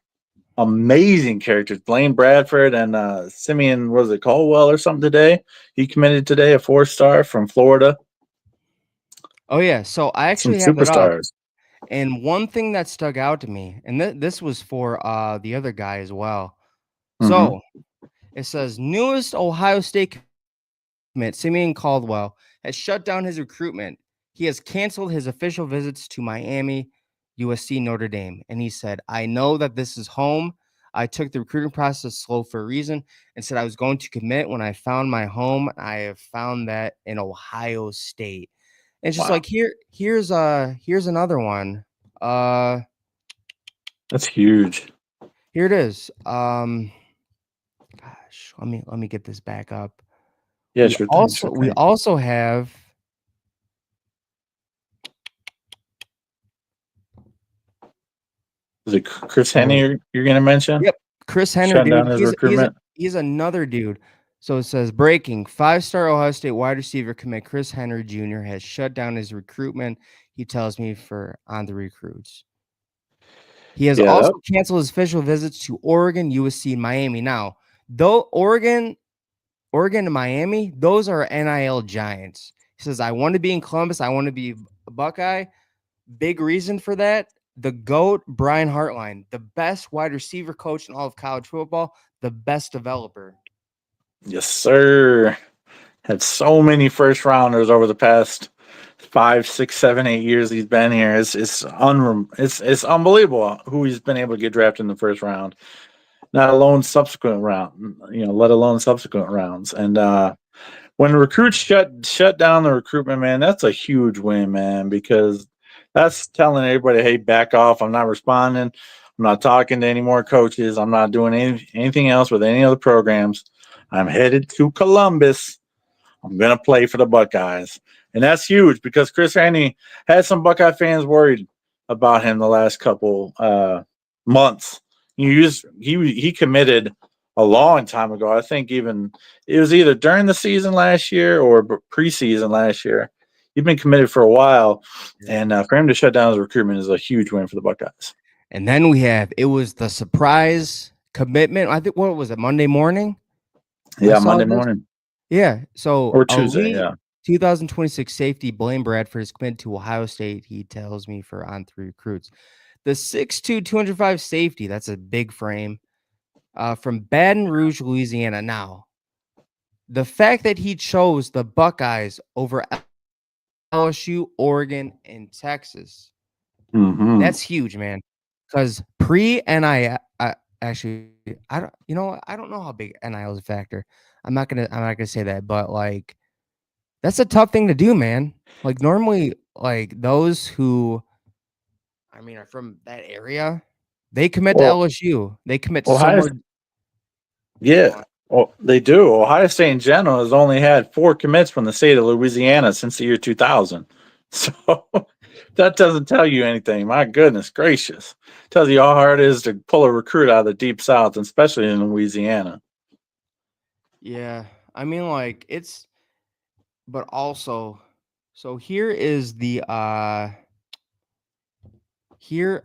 amazing characters. Blaine Bradford and Simeon, was it Caldwell or something today? He committed today, a 4-star from Florida. Oh yeah, so I Some actually have it up, superstars. and one thing that stuck out to me, and this was for the other guy as well. Mm-hmm. So it says newest Ohio State commit, Simeon Caldwell, has shut down his recruitment. He has canceled his official visits to Miami, USC, Notre Dame, and he said, "I know that this is home. I took the recruiting process slow for a reason and said I was going to commit when I found my home. I have found that in Ohio State." And it's just Wow, like here's another one. Uh that's huge. Here it is. Gosh, let me get this back up. Yeah, We sure thing, also sure we thing. also have Is it Chris Henne so you're going to mention? yep, Chris Henner, Shutting down dude. his He's recruitment? he's another dude. So it says breaking 5-star Ohio State wide receiver commit Chris Henry Jr. has shut down his recruitment. He tells me for on the recruits. He has Yeah, that, also canceled his official visits to Oregon, USC, and Miami. Now, though Oregon and Miami, those are NIL giants. He says, I want to be in Columbus. I want to be a Buckeye. Big reason for that. The GOAT, Brian Hartline, the best wide receiver coach in all of college football, the best developer. yes, sir. Had so many first rounders over the past 5, 6, 7, 8 years he's been here. It's unbelievable who he's been able to get drafted in the first round. Not alone subsequent round, let alone subsequent rounds. And when recruits shut down the recruitment, man, that's a huge win, man, because that's telling everybody, hey, back off. I'm not responding. I'm not talking to any more coaches. I'm not doing anything else with any other programs. I'm headed to Columbus. I'm going to play for the Buckeyes. And that's huge because Chris Haney had some Buckeye fans worried about him the last couple months. He committed a long time ago. I think even it was either during the season last year or preseason last year. He's been committed for a while, and for him to shut down his recruitment is a huge win for the Buckeyes. And then it was the surprise commitment. I think, what was it, Monday morning? I Yeah, saw Monday this. morning Yeah. So or Tuesday. elite Yeah, 2026 safety Blaine Bradford is committed to Ohio State. He tells me for on 3 recruits. The 6'2", 205 safety, that's a big frame, from Baton Rouge, Louisiana. Now, the fact that he chose the Buckeyes over LSU, Oregon, and Texas, mm-hmm. that's huge, man. Because pre-NIL, actually, I don't, I don't know how big NIL is a factor. I'm not gonna say that, but like, that's a tough thing to do, man. Like normally, like those who, I mean, are from that area, they commit to Well, LSU. They commit to Ohio somewhere. Go Yeah, on. well, they do. Ohio State in general has only had 4 commits from the state of Louisiana since the year 2000. So that doesn't tell you anything. My goodness gracious. Tells you how hard it is to pull a recruit out of the deep south, and especially in Louisiana. Yeah, I mean, like but also, so here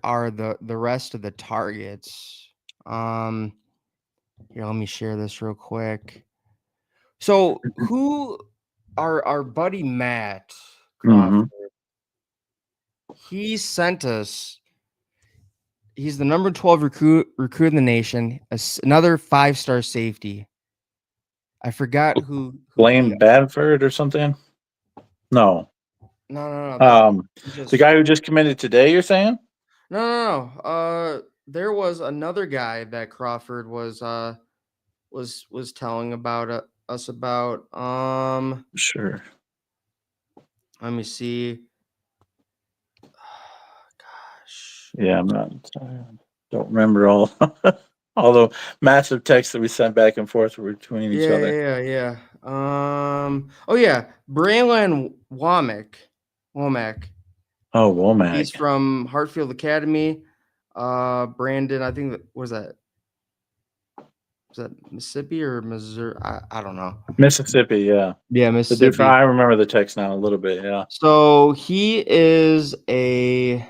are the rest of the targets. Um, Here, let me share this real quick. So, who our buddy Matt Crawford, Mm-hmm. he sent us He's the number 12 recruit in the nation. Another 5-star safety. I forgot who Blaine the Badford or something? No. no. That The just guy who just committed today, you're saying? no. There was another guy that Crawford was telling about us about. Sure. Let me see. Gosh. Yeah, I'm not. Don't remember all all the massive texts that we sent back and forth between each other. Yeah. Oh yeah, Braylon Womack. Oh, He's Womack, from Hartfield Academy. Brandon, I think that was that. Was that Mississippi or Missouri? I don't know. Mississippi. Yeah, Yeah, the different. Mississippi. I remember the text now a little bit. Yeah. So he's a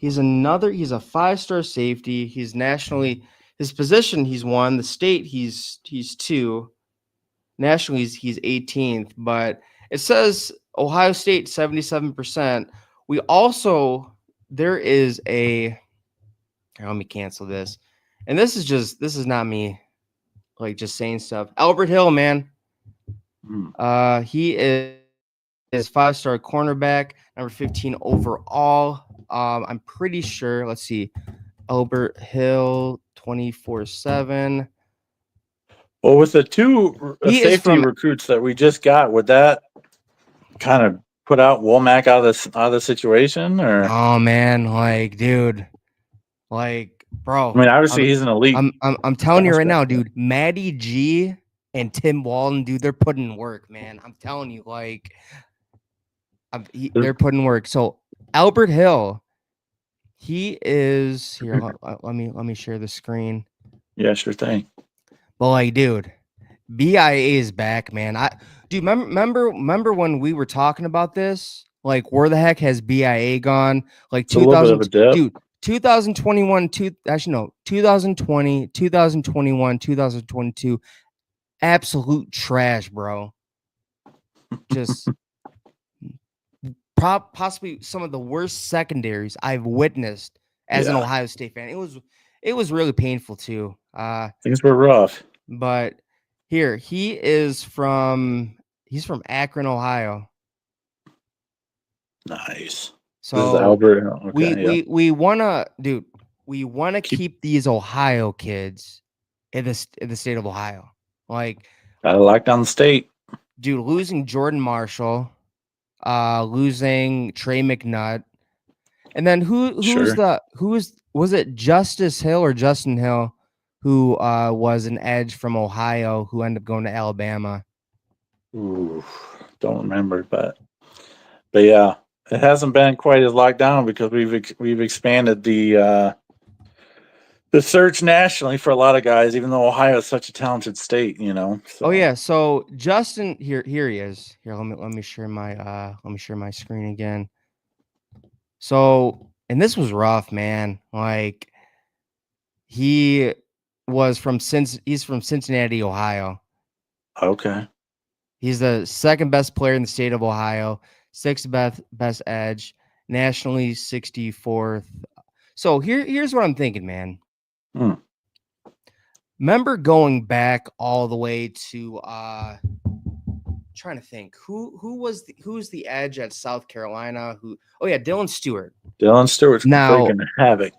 5-star safety. He's nationally his position he's won. The state he's 2. Nationally he's 18th, but it says Ohio State 77%. We also there is a here, let me cancel this. And this is not me like just saying stuff. Albert Hill, man. He is 5-star cornerback, number 15 overall. I'm pretty sure. Let's see, Albert Hill, 24/7. Well, with the two He is safety from. recruits that we just got, would that kind of put out Womack out of the situation, or? Oh man, like dude, I mean, bro. obviously he's an elite I'm telling you right prospect. now, dude. Matty G and Tim Walden, dude, they're putting in work, man. I'm telling you, they're putting work. So Albert Hill, he is here. Let me share the screen. Yeah, sure thing. But like, dude, BIA is back, man. Remember when we were talking about this? Like, where the heck has BIA gone? Like It's a little bit of a dip. 2021, 2020, 2021, 2022, absolute trash, bro. Just possibly some of the worst secondaries I've witnessed as an Yeah, Ohio State fan. It was really painful too. things were rough. But here he's from Akron, Ohio. Nice. This is So Albert. Okay, yeah. we wanna, dude, we wanna keep these Ohio kids in the state of Ohio. Like, Gotta lock down the state. dude, losing Jordan Marshall, losing Trey McNutt, and then Sure. was it Justice Hill or Justin Hill who was an edge from Ohio who ended up going to Alabama? Ooh, don't remember, but yeah, it hasn't been quite as locked down because we've expanded the search nationally for a lot of guys, even though Ohio is such a talented state, So Oh yeah, so Justin here he is. Here, let me share my screen again. So, and this was rough, man. Like, he he's from Cincinnati, Ohio. Okay. He's the second best player in the state of Ohio, sixth best edge, nationally 64th. So here's what I'm thinking, man. Hmm. Remember going back all the way to trying to think who's the edge at South Carolina? Dylan Stewart. Dylan Stewart's Now, breaking havoc.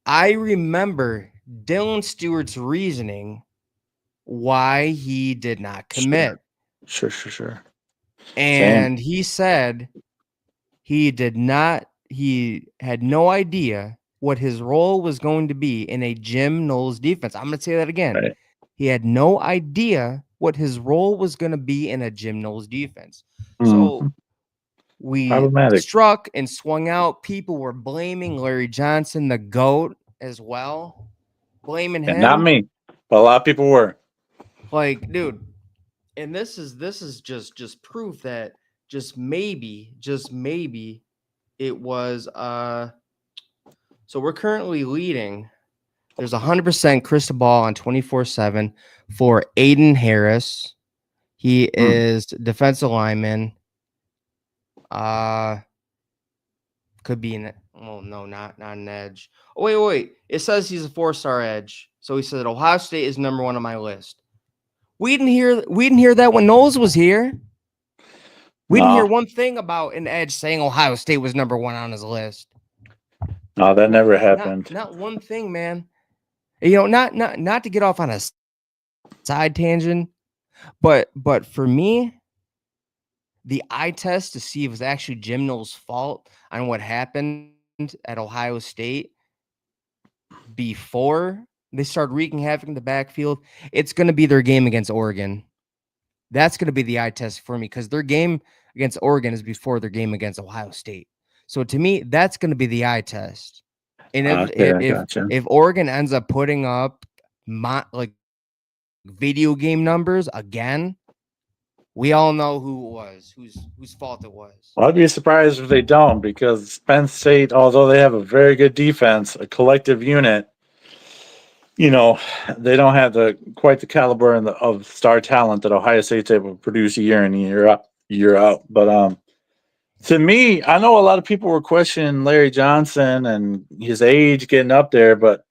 I remember Dylan Stewart's reasoning why he did not commit. Sure. Same. And he said he had no idea what his role was going to be in a Jim Knowles defense. I'm going to say that again. Right. He had no idea what his role was going to be in a Jim Knowles defense. Mm-hmm. So we Problematic. struck and swung out. People were blaming Larry Johnson, the GOAT, as well. Blaming him. And not me, but a lot of people were. Like, dude, and this is just proof that just maybe it was so we're currently leading. There's 100% Cristobal on 24/7 for Aiden Harris. He is defensive lineman. Could be in it. Oh no, not an edge. Oh wait. It says he's a 4-star edge. So he said Ohio State is number 1 on my list. We didn't hear that when Knowles was here. We didn't hear No, one thing about an edge saying Ohio State was number 1 on his list. no, that Not never not happened. not one thing, man. Not to get off on a side tangent, but for me, the eye test to see if it's actually Jim Knowles' fault on what happened at Ohio State before they started wreaking havoc in the backfield, it's going to be their game against Oregon. That's going to be the eye test for me because their game against Oregon is before their game against Ohio State. So to me, that's going to be the eye test. And Okay, I gotcha. if Oregon ends up putting up like video game numbers again, we all know who it was, whose fault it was. Well, I'd be surprised if they don't, because Penn State, although they have a very good defense, a collective unit, you know, they don't have quite the caliber of star talent that Ohio State's able to produce year in year out. But to me, I know a lot of people were questioning Larry Johnson and his age getting up there, but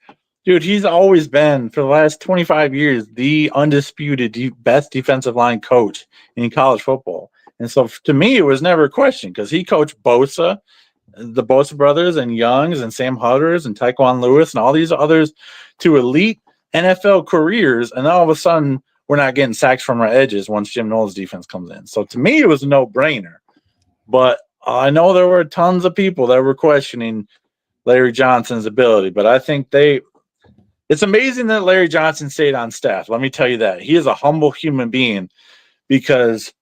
dude, he's always been, for the last 25 years, the undisputed best defensive line coach in college football. And so to me, it was never a question because he coached Bosa, the Bosa brothers, and Youngs, and Sam Hudders, and Taekwon Lewis, and all these others to elite NFL careers. And all of a sudden, we're not getting sacks from our edges once Jim Knowles' defense comes in. So to me, it was a no-brainer. But I know there were tons of people that were questioning Larry Johnson's ability, but I think it's amazing that Larry Johnson stayed on staff. Let me tell you that. He is a humble human being because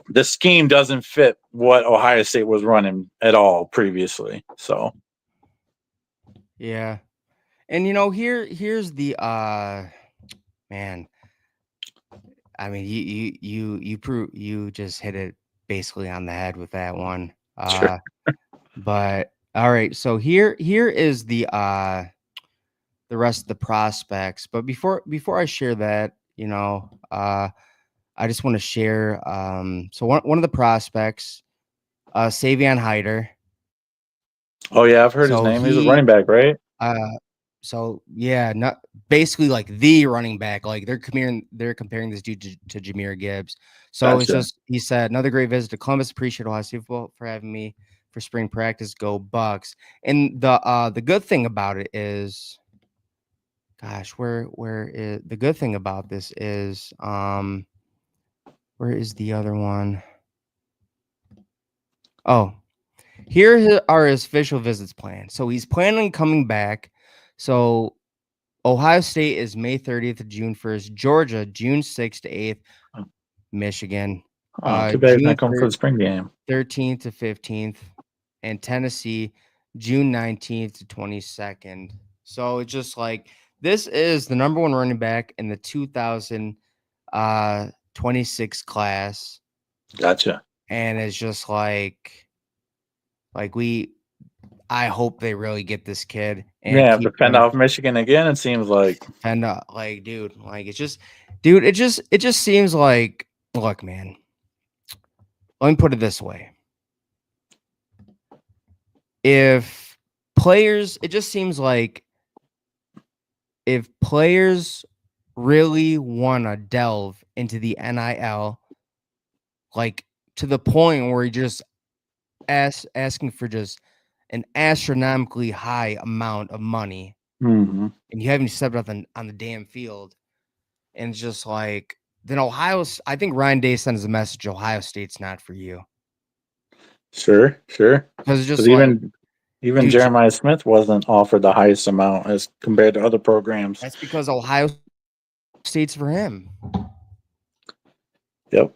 the scheme doesn't fit what Ohio State was running at all previously. So, Yeah. And here's the man. I mean, you just hit it basically on the head with that one. sure. But all right, so here is the rest of the prospects. But before I share that, I just want to share so one of the prospects, Savion Hyder. Oh, yeah, I've heard his So name. He's a running back, right? so yeah, not basically like the running back. Like they're comparing this dude to Jahmyr Gibbs. So it's Gotcha. just, he said, another great visit to Columbus. Appreciate Ohio State football for having me for spring practice. Go Bucks. And the good thing about it is, gosh, where is the good thing about this is where is the other one? Oh, here are his official visits planned. So he's planning on coming back. So Ohio State is May 30th to June 1st. Georgia, June 6th to 8th. Michigan, Oh, too bad he's June not coming for the spring game. 13th to 15th. And Tennessee, June 19th to 22nd. So it's just like, this is the number 1 running back in the 2026 class. Gotcha. And it's just like I hope they really get this kid and Yeah, have to keep fend him. off Michigan again, it seems like. And like, dude, like it just seems like, look, man. Let me put it this way. It just seems like if players really want to delve into the NIL, like to the point where you're just asking for just an astronomically high amount of money, Mm-hmm. and you haven't stepped up on the damn field, and it's just like, then I think Ryan Day sends a message: Ohio State's not for you. Sure. Because it's just Because like, even dude, Jeremiah Smith wasn't offered the highest amount as compared to other programs. that's because Ohio State's for him. Yep.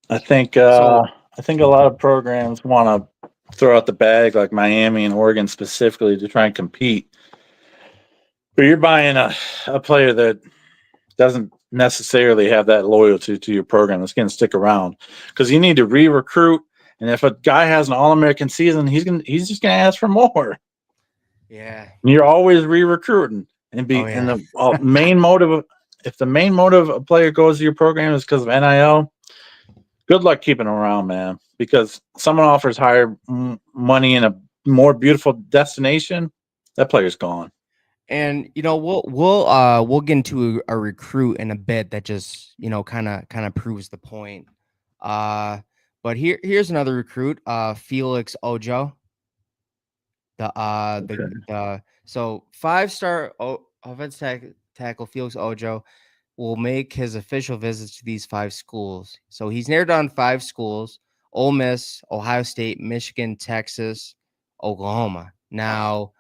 I think So I think a lot of programs want to throw out the bag, like Miami and Oregon specifically, to try and compete. But you're buying a player that doesn't necessarily have that loyalty to your program that's going to stick around, because you need to re-recruit. And if a guy has an All-American season, he's just going to ask for more. yeah, And you're always re-recruiting and yeah. the main motive. If the main motive a player goes to your program is because of NIL, good luck keeping him around, man. Because someone offers higher money in a more beautiful destination, that player's gone. And we'll get into a recruit in a bit that just kind of proves the point. But here's another recruit, Felix Ojo. Okay. The so 5-star tackle Felix Ojo will make his official visits to these 5 schools. So he's narrowed down 5 schools: Ole Miss, Ohio State, Michigan, Texas, Oklahoma. Now,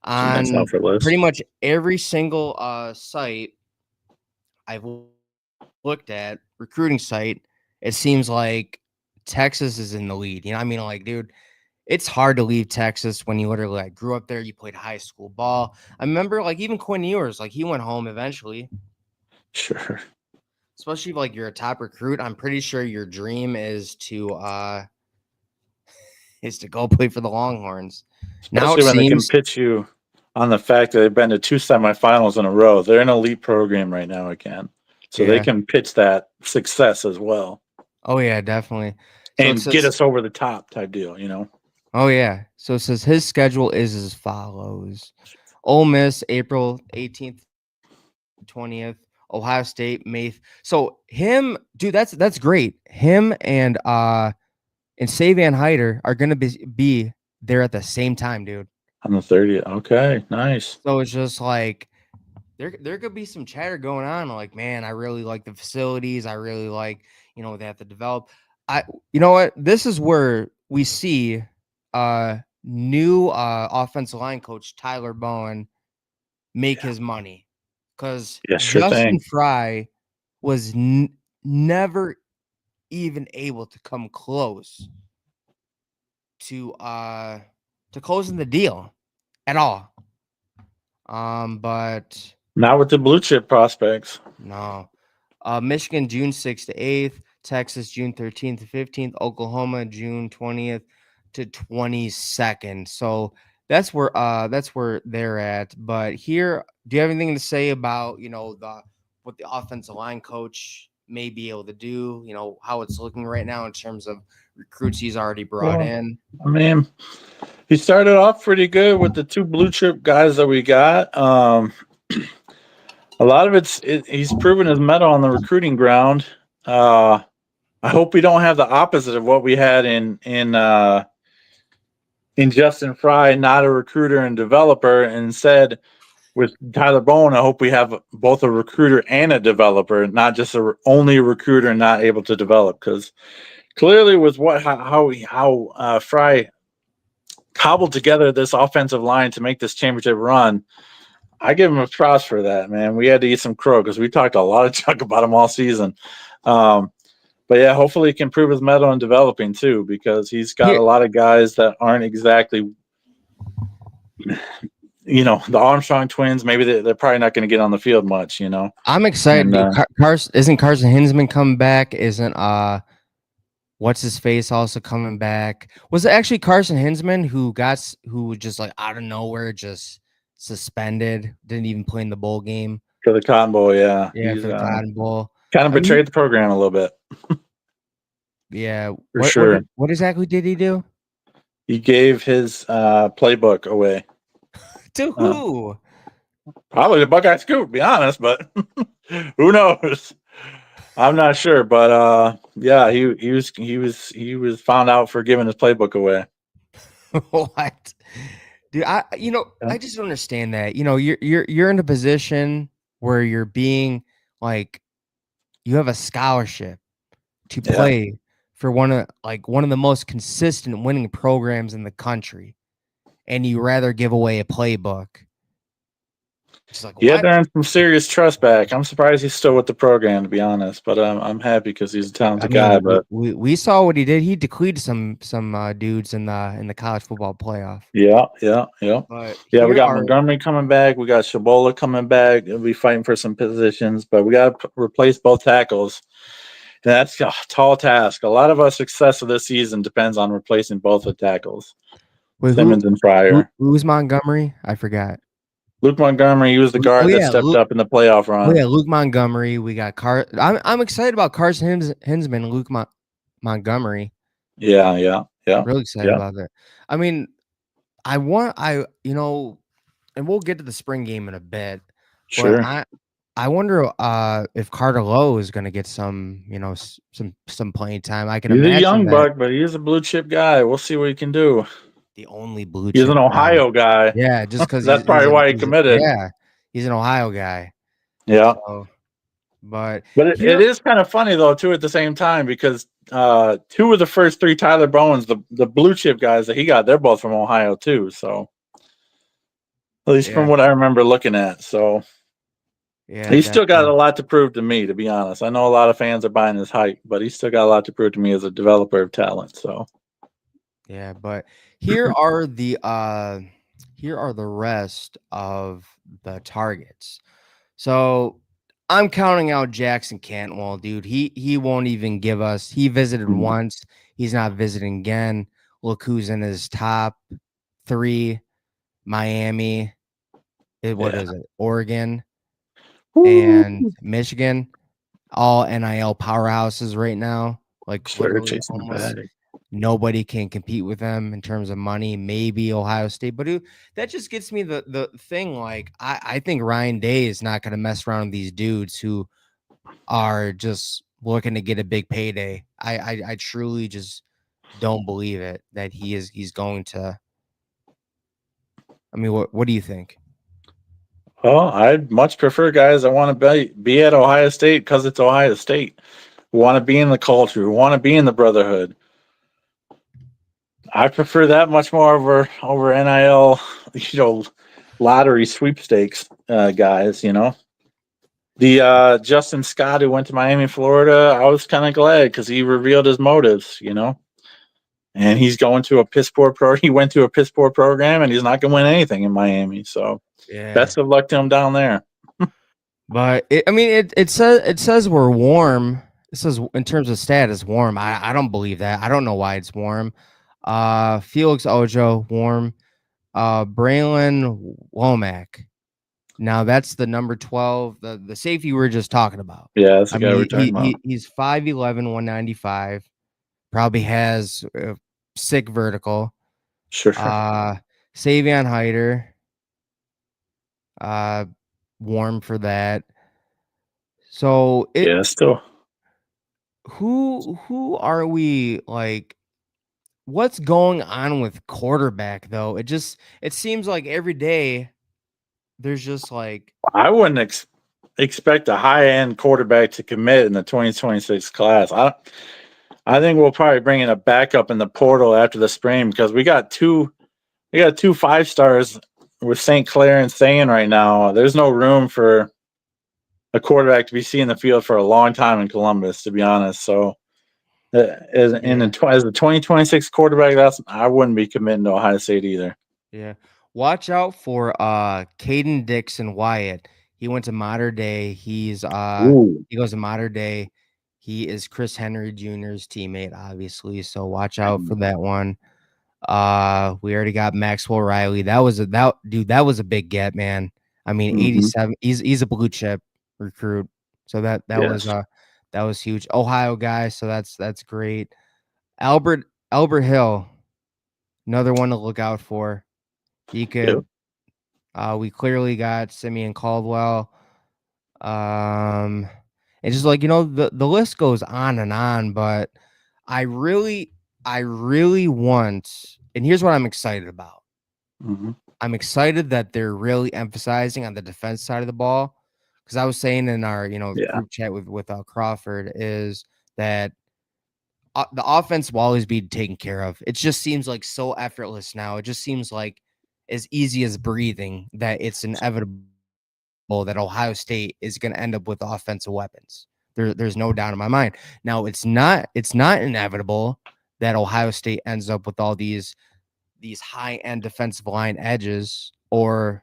It's a nice on outfit list. pretty much every single site I've looked at, recruiting site, it seems like Texas is in the lead. You know what I mean? Like, dude, it's hard to leave Texas when you literally like grew up there. You played high school ball. I remember like even Quinn Ewers, like he went home eventually. Sure. Especially if like you're a top recruit. I'm pretty sure your dream is to go play for the Longhorns. Now it Especially when they can seems, pitch you on the fact that they've been to 2 semifinals in a row. They're an elite program right now again. So they yeah. can pitch that success as well Oh yeah, definitely. So it and get says, us over the top type deal, you know? oh yeah. So it says his schedule is as follows: Ole Miss, April 18th, 20th. Ohio State, May. So him, dude, that's great. Him and Savion Hyder are gonna be there at the same time, dude. On the 30th. Okay, nice. So it's just like there could be some chatter going on. Like, man, I really like the facilities. I really like, they have to develop. You know what? This is where we see new offensive line coach Tyler Bowen make his money, because Yeah, sure Justin thing. Fry was never even able to come close to closing the deal at all. But Not with the blue chip prospects. no. Michigan, June 6th to 8th. Texas, June 13th to 15th. Oklahoma, June 20th to 22nd. So that's where they're at. But here, do you have anything to say about what the offensive line coach may be able to do? How it's looking right now in terms of recruits he's already brought Well, in. I mean, he started off pretty good with the 2 blue chip guys that we got. A lot of he's proven his mettle on the recruiting ground. I hope we don't have the opposite of what we had in Justin Fry, not a recruiter and developer. And instead, with Tyler Bowen, I hope we have both a recruiter and a developer, not just only a recruiter and not able to develop. Because clearly, with how Fry cobbled together this offensive line to make this championship run, I give him a props for that, man. We had to eat some crow because we talked a lot of junk about him all season. But yeah, hopefully he can prove his mettle in developing too, because he's got a lot of guys that aren't exactly, the Armstrong twins. Maybe they're probably not going to get on the field much, I'm excited. And, Isn't Carson Hinsman coming back? Isn't what's his face also coming back? Was it actually Carson Hinsman who just like out of nowhere just suspended, didn't even play in the bowl game for the Cotton Bowl? Yeah, for the Cotton Bowl. Kind of betrayed the program a little bit. Yeah, for sure. What exactly did he do? He gave his playbook away to who? Probably the Buckeye Scoop, to be honest, but who knows? I'm not sure, but yeah, he was found out for giving his playbook away. What? Dude, I just don't understand that. You're in a position where you're being like, you have a scholarship to play for one of the most consistent winning programs in the country, and you rather give away a playbook. It's like, he had to earn some serious trust back. I'm surprised he's still with the program, to be honest, but I'm happy because he's a talented guy. But we saw what he did. He declared some dudes in the college football playoff. Yeah. But We got Montgomery coming back. We got Shabola coming back. We'll be fighting for some positions, but we got to replace both tackles. And that's a tall task. A lot of our success of this season depends on replacing both the tackles. Wait, Simmons and Fryer. Who's Montgomery? I forgot. Luke Montgomery, he was the guard that stepped up in the playoff run. Oh yeah, Luke Montgomery. We got I'm excited about Carson Hinsman, Luke Montgomery. Yeah. Really excited about that. I mean, and we'll get to the spring game in a bit, but Sure. I wonder if Carter Lowe is going to get some, some playing time. I can He's a imagine young that buck, but he's a blue chip guy. We'll see what he can do. the only blue He's an chip guy. Ohio guy. Yeah, just because That's probably why he committed. he's an Ohio guy. Yeah. So, but But it here, is kind of funny though too at the same time because two of the first three Tyler Bowens, the blue chip guys that he got, they're both from Ohio too. So at least from yeah, what I remember looking at. So yeah, he's still got a definitely. lot to prove to me, to be honest. I know a lot of fans are buying his hype, but he's still got a lot to prove to me as a developer of talent. So Yeah, but here are the uh here are the rest of the targets. So I'm counting out Jackson Cantwell, dude. He won't even give us. He visited mm, once. He's not visiting again. Look who's in his top three: Miami. What yeah. is it? Oregon Woo. and Michigan. All NIL powerhouses right now. Like Sure, literally, chasing the almost bag. nobody can compete with them in terms of money. Maybe Ohio State, but that just gets me the thing. Like I think Ryan Day is not going to mess around with these dudes who are just looking to get a big payday. I truly just don't believe it that he's going to. I mean, what do you think? Well, I'd much prefer guys that want to be at Ohio State because it's Ohio State, who want to be in the culture, who want to be in the brotherhood. I prefer that much more over NIL, lottery sweepstakes guys. The Justin Scott who went to Miami, Florida. I was kind of glad because he revealed his motives. And he's going to a piss poor pro. He went to a piss poor program, and he's not going to win anything in Miami. So Yeah. best of luck to him down there. But I mean, it says we're warm. It says in terms of status warm. I don't believe that. I don't know why it's warm. Felix Ojo warm. Braylon Womack. Now that's the number 12, the safety we were just talking about. Yeah, that's I the guy we're mean, talking about. he's 5'11", 195. Probably has sick vertical. Sure. Uh, Savion Hyder. Uh, warm for that. So Yeah, still. who are we like? What's going on with quarterback though? It seems like every day there's just like I wouldn't expect a high end quarterback to commit in the 2026 class. I think we'll probably bring in a backup in the portal after the spring because we got two 5 stars with St. Clair and Thane right now. There's no room for a quarterback to be seeing the field for a long time in Columbus, to be honest. So yeah, as the 2026 quarterback, I wouldn't be committing to Ohio State either. yeah. Watch out for Caden Dixon Wyatt. He went to Mater Day. Ooh, He goes to Mater Day. He is Chris Henry Jr.'s teammate, obviously. So watch out for that one. We already got Maxwell Riley. That was a big get, man. I mean, mm-hmm. 87. He's a blue chip recruit. So Yes. that was huge. Ohio guy, so that's great. Albert Hill, another one to look out for. He Yep. could we clearly got Simeon Caldwell. Um and just like the list goes on and on, but I really I really want, and here's what I'm excited about. Mm-hmm. I'm excited that they're really emphasizing on the defense side of the ball, because I was saying in our Yeah. group chat with Crawford is that the offense will always be taken care of. It just seems like so effortless now. It just seems like as easy as breathing that it's inevitable that Ohio State is going to end up with offensive weapons. There's no doubt in my mind. Now it's not inevitable that Ohio State ends up with all these high end defensive line edges, or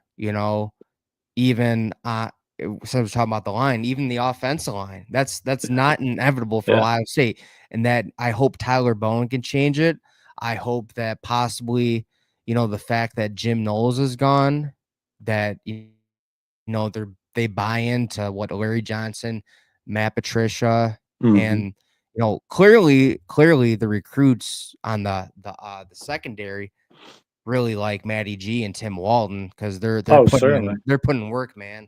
even so we're talking about the line, even the offensive line. That's not inevitable for Yeah. Ohio State, and that I hope Tyler Bowen can change it. I hope that possibly the fact that Jim Knowles is gone, that they buy into what Larry Johnson, Matt Patricia, Mm-hmm. and clearly the recruits on the secondary really like Matty G and Tim Walton because they're Oh, putting certainly. in they're putting work, man.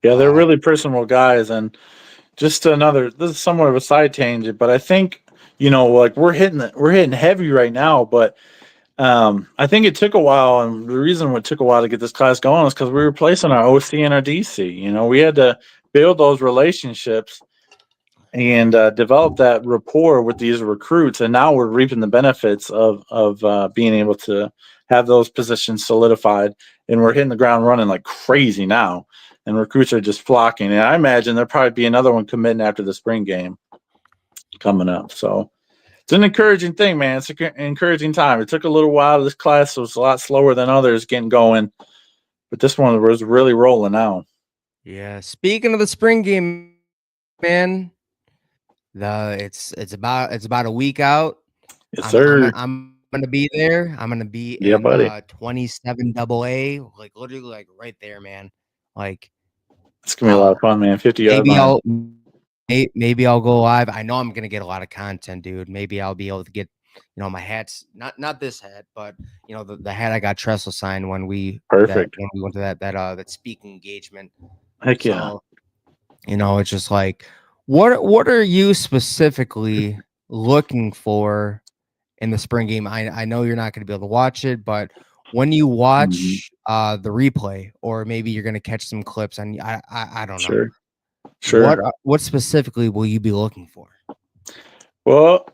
Yeah, they're Uh, really personable guys. And just another, this is somewhat of a side tangent, but I think, like we're hitting heavy right now, but I think it took a while, and the reason it took a while to get this class going is because we were replacing our OC and our DC. We had to build those relationships and develop that rapport with these recruits, and now we're reaping the benefits of being able to have those positions solidified, and we're hitting the ground running like crazy now, and recruits are just flocking. And I imagine there'll probably be another one committing after the spring game coming up. So it's an encouraging thing, man. It's an encouraging time. It took a little while. This class was a lot slower than others getting going, but this one was really rolling now. yeah. Speaking of the spring game, man, it's about a week out. Yes, sir. I'm gonna be there. I'm gonna be Yeah, in buddy. 27 double A, like literally like right there, man. Like It's gonna be a lot uh of fun, man. 50-yard maybe line. maybe I'll go live. I know I'm gonna get a lot of content, dude. Maybe I'll be able to get my hats, not this hat, but the hat I got Tressel signed Perfect. when we went to that speaking engagement. Heck yeah. So it's just like what are you specifically looking for in the spring game? I know you're not going to be able to watch it, but when you Mhm. watch the replay, or maybe you're going to catch some clips, and I don't know Sure. Sure. what specifically will you be looking for? Well,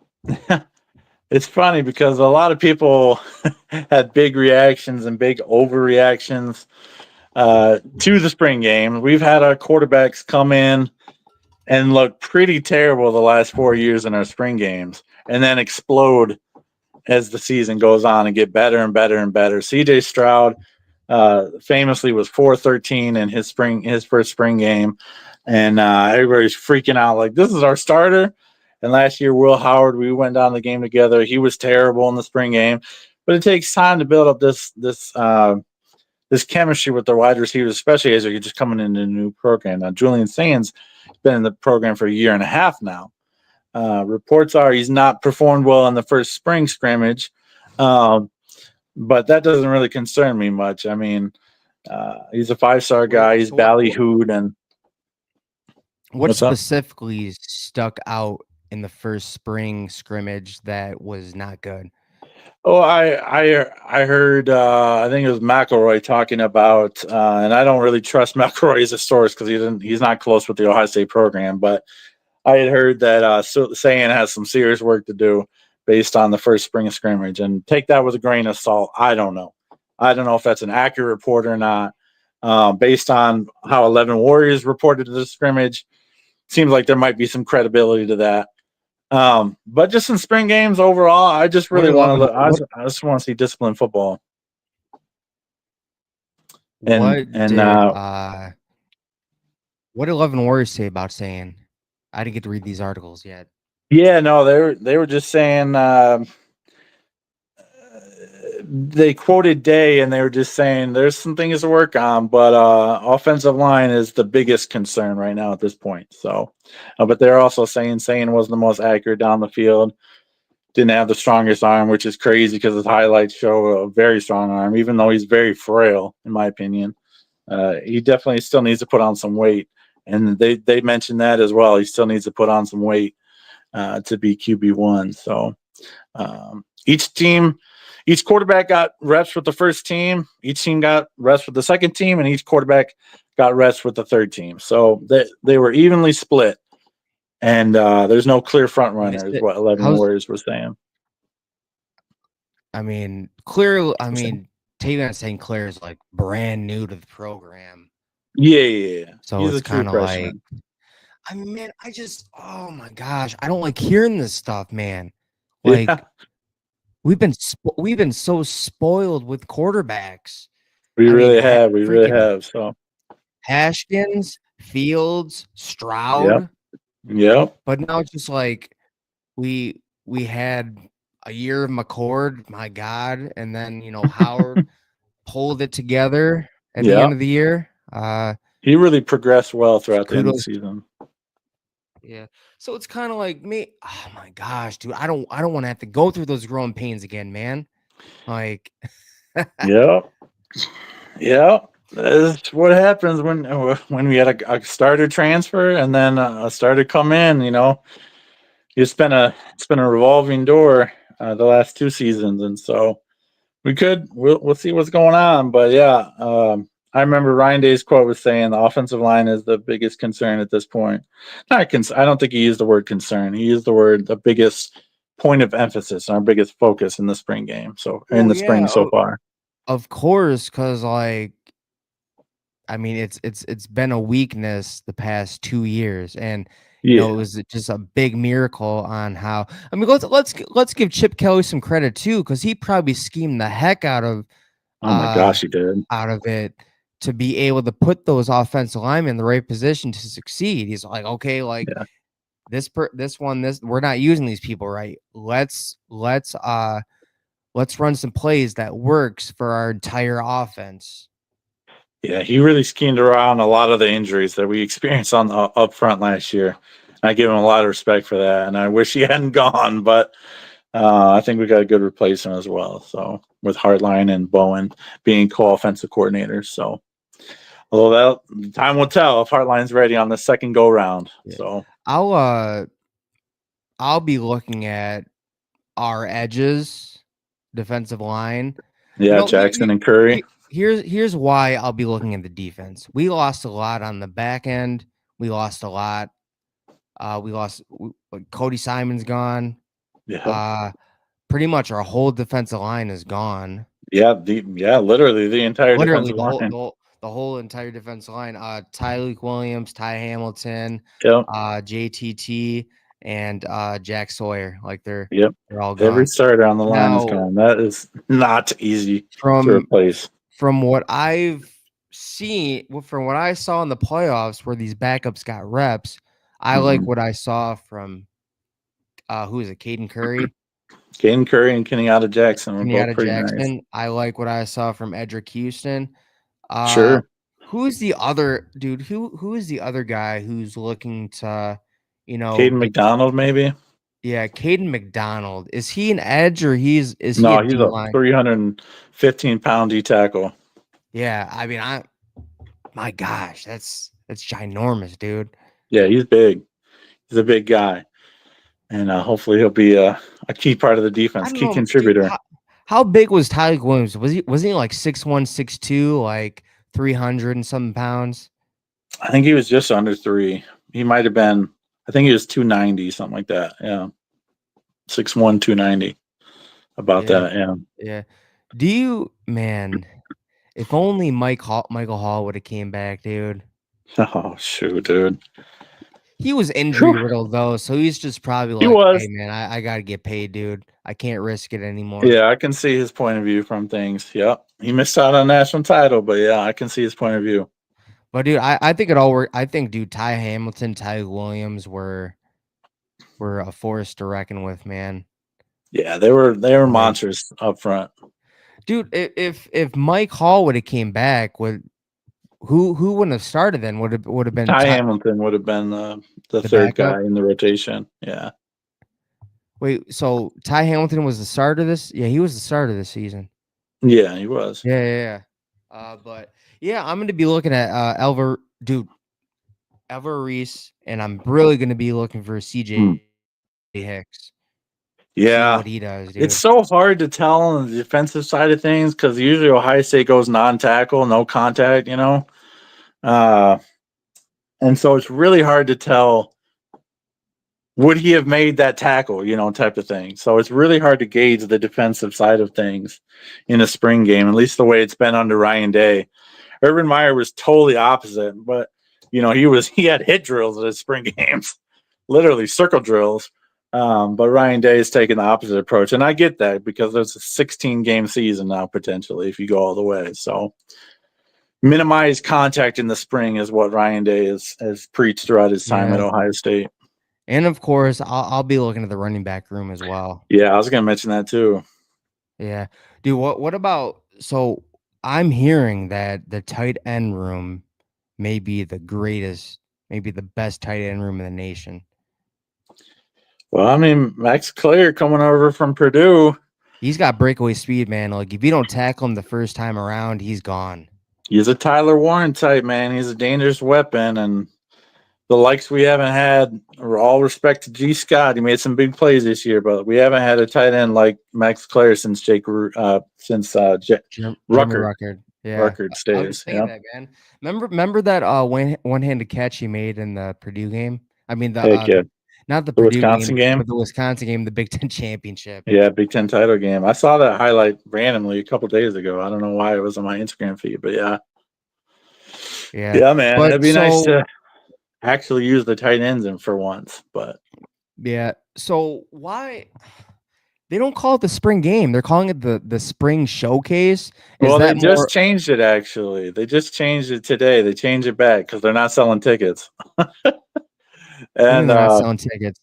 it's funny because a lot of people had big reactions and big overreactions to the spring game. We've had our quarterbacks come in and look pretty terrible the last 4 years in our spring games, and then explode as the season goes on and get better and better and better. CJ Stroud famously was 4-13 in his first spring game, and everybody's freaking out like this is our starter. And last year, Will Howard, we went down the game together. He was terrible in the spring game, but it takes time to build up this chemistry with the wide receivers, especially as you're just coming into a new program. Now, Julian Sands has been in the program for a year and a half now. Reports are he's not performed well in the first spring scrimmage, um, but that doesn't really concern me much. I mean, he's a 5-star guy. Wait, He's so what ballyhooed, and what what's up? specifically stuck out in the first spring scrimmage that was not good? Oh, I heard. I think it was McElroy talking about, and I don't really trust McElroy as a source because he's not close with the Ohio State program. But I had heard that Sayan has some serious work to do based on the first spring scrimmage, and take that with a grain of salt. I don't know. I don't know if that's an accurate report or not. Based on how 11 Warriors reported the scrimmage, seems like there might be some credibility to that. But just in spring games overall, I just What really want to 11 look. I just want to see disciplined football. And what and did what did 11 Warriors say about saying? I didn't get to read these articles yet. yeah, no, they were just saying they quoted Day, and they were just saying there's some things to work on, but offensive line is the biggest concern right now at this point. So, but they're also saying Sane wasn't the most accurate down the field. Didn't have the strongest arm, which is crazy because his highlights show a very strong arm, even though he's very frail, in my opinion. He definitely still needs to put on some weight, and they mentioned that as well. He still needs to put on some weight to be QB1. So each team, each quarterback got reps with the first team. Each team got reps with the second team, and each quarterback got reps with the third team. So they were evenly split, and there's no clear front They runner, is said, what 11 how's Warriors was saying. I mean, clearly, I mean, Tavion St. Clair is like brand new to the program. Yeah, yeah, yeah. So He's a it's true kind of like, freshman. I mean, man, oh my gosh, I don't like hearing this stuff, man. Yeah, Like we've been so spoiled with quarterbacks. we I mean, really have. We really freaking have. So, Haskins, Fields, yep, Stroud, yep, but now it's just like we had a year of McCord, my God, and then Howard pulled it together at the end yep. of the year. He really progressed well throughout the end of the Kudos, season. yeah. So it's kind of like me. Oh my gosh, dude, I don't want to have to go through those growing pains again, man. Like, Yep. Yep. That's what happens when we had a starter transfer and then a starter come in. It's been a revolving door the last two seasons, and so we'll see what's going on. But yeah, I remember Ryan Day's quote was saying the offensive line is the biggest concern at this point. I don't think he used the word concern. He used the biggest point of emphasis and our biggest focus in the spring game. So in Well, the spring yeah, so far. of course, because like I mean, it's been a weakness the past 2 years, and it Yeah. was just a big miracle on how. I mean, let's give Chip Kelly some credit too, because he probably schemed the heck Oh my uh gosh, he did. out of it to be able to put those offensive linemen in the right position to succeed. He's like, okay, like Yeah. this we're not using these people right. Let's run some plays that works for our entire offense. Yeah, he really schemed around a lot of the injuries that we experienced on the up front last year. I give him a lot of respect for that, and I wish he hadn't gone, but I think we got a good replacement as well. So with Hartline and Bowen being co-offensive coordinators, so although that time will tell if Hartline's ready on the second go round. Yeah. So I'll uh I'll be looking at our edges, defensive line. yeah, Jackson and Curry. Here's why I'll be looking at the defense. We lost a lot on the back end. We lost a lot. We lost Cody Simon's gone. Yeah, Pretty much our whole defensive line is gone. literally the entire Literally defensive the whole line. the whole, the whole entire defensive line. Tyreek Williams, Ty Hamilton, Yep, JTT, and Jack Sawyer. Like yep. they're all Every gone. starter on the line is Now gone. That is not easy to from replace. from what I've seen, from what I saw in the playoffs where these backups got reps, I like Mm-hmm. what I saw from who is it, Caden Curry, Caden Curry and Kenyatta Jackson were both Kenyatta pretty nice. Jackson. I like what I saw from Edric Houston. Uh, Sure. who's the other dude? Who is the other guy who's looking to, Caden be McDonald, maybe? yeah, Caden McDonald. Is he an edge or is he a No, he's D a line? 315-pound D tackle. Yeah, I mean, my gosh, that's ginormous, dude. Yeah, he's big. He's a big guy. And hopefully he'll be a key part of the I defense, don't key know, dude. contributor. How big was Tyreek Williams? Was he like 6'1", 6'2", like 300 and something pounds? I think he was just under 3. He might have been, I think he was 290, something like that. Yeah. 6'1", 290. About Yeah, that, yeah. yeah. Do you, man? If only Michael Hall would have came back, dude. Oh, shoot, dude. He was injury Whew. riddled though, so he's just probably He like, "Hey was. man, I gotta get paid, dude. I can't risk it anymore." Yeah, I can see his point of view from things. Yep. He missed out on a national title, but yeah, I can see his point of view. But dude, I think it all worked. I think, dude, Ty Hamilton, Ty Williams were a force to reckon with, man. Yeah, they were Like, monsters up front. dude, if Mike Hall would have came back, who wouldn't have started then? Would have been Ty Hamilton would have been the the third backup. guy in the rotation. Yeah. Wait, so Ty Hamilton was the starter this? Yeah, he was the starter this season. Yeah, he was. Yeah. But yeah, I'm gonna be looking at Elver Reese, and I'm really gonna be looking for CJ Hicks. See Yeah. what he does, It's dude. so hard to tell on the defensive side of things because usually Ohio State goes non-tackle, no contact. Uh, and so it's really hard to tell would he have made that tackle, type of thing. So it's really hard to gauge the defensive side of things in a spring game, at least the way it's been under Ryan Day. Urban Meyer was totally opposite, but he had hit drills at his spring games, literally circle drills. But Ryan Day is taking the opposite approach, and I get that because there's a 16-game season now potentially if you go all the way. So minimize contact in the spring is what Ryan Day has preached throughout his time at Yeah. Ohio State. And of course, I'll be looking at the running back room as well. Yeah, I was going to mention that too. Yeah. Dude, what about, so I'm hearing that the tight end room may be the greatest, maybe the best tight end room in the nation. Well, I mean, Max Clear coming over from Purdue, He's got breakaway speed, man. Like if you don't tackle him the first time around, he's gone. He's a Tyler Warren type, man. He's a dangerous weapon, and the likes we haven't had. All respect to G. Scott, he made some big plays this year, but we haven't had a tight end like Max Clare since Jeremy Ruckert. Ruckert. Yeah, Ruckert I was stays. thinking Yeah. that, man. Remember that one-handed catch he made in the Purdue game? I mean Heck yeah. not the The Purdue Wisconsin game, game. but the Wisconsin game, the Big Ten championship. Yeah, Big Ten title game. I saw that highlight randomly a couple days ago. I don't know why it was on my Instagram feed, but yeah. Yeah, Yeah, man. but It'd be nice to actually use the tight ends in for once, but yeah. So why they don't call it the spring game? They're calling it the spring showcase. Is well, they that just more? changed it actually. They just changed it today. They changed it back because they're not selling tickets. What do you mean And they're not selling tickets?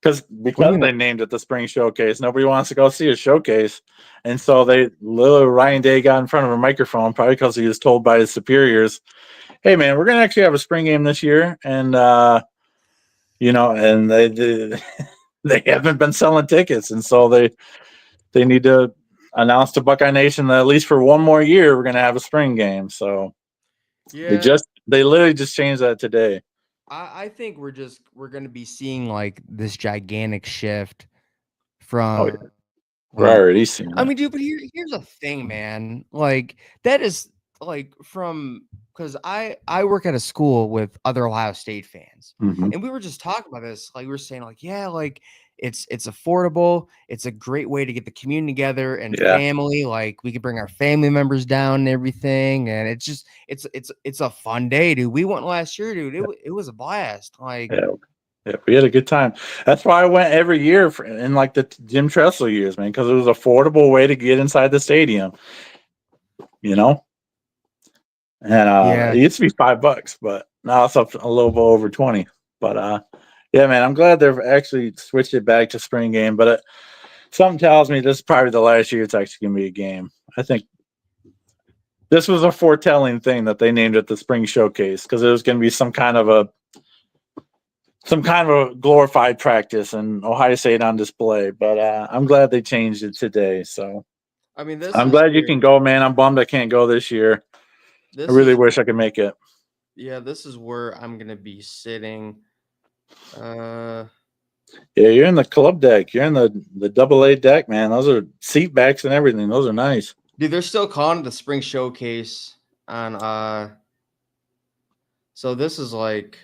because What do you they mean? named it the spring showcase, nobody wants to go see a showcase. And so little Ryan Day got in front of a microphone, probably because he was told by his superiors, hey man, we're gonna actually have a spring game this year. And and they they haven't been selling tickets, and so they need to announce to Buckeye Nation that at least for one more year we're going to have a spring game. So Yeah, they literally just changed that today. I think we're gonna be seeing like this gigantic shift Oh from. yeah, we're already seeing I it. mean, dude, but here's the thing, man. Like that is like from because I work at a school with other Ohio State fans, Mm-hmm. and we were just talking about this. Like we were saying, like yeah, like it's affordable. It's a great way to get the community together and Yeah, family. Like we could bring our family members down and everything, and it's just it's a fun day, dude. We went last year, dude. It was a blast. Like yeah, yeah. We had a good time. That's why I went every year in like the Jim Tressel years, man, because it was an affordable way to get inside the stadium. You know, and yeah, it used to be $5, but now it's up a little bit over 20. But yeah, man, I'm glad they've actually switched it back to spring game. But something tells me this is probably the last year it's actually going to be a game. I think this was a foretelling thing that they named it the spring showcase because it was going to be some kind of a glorified practice and Ohio State on display. But I'm glad they changed it today. So I mean, this I'm is glad you where can go, man. I'm bummed I can't go this year. I this really is wish I could make it. yeah, this is where I'm gonna be sitting. Uh, Yeah, you're in the club deck. You're in the double A deck, man. Those are seat backs and everything. Those are nice. dude, they're still calling it the spring showcase on so this is like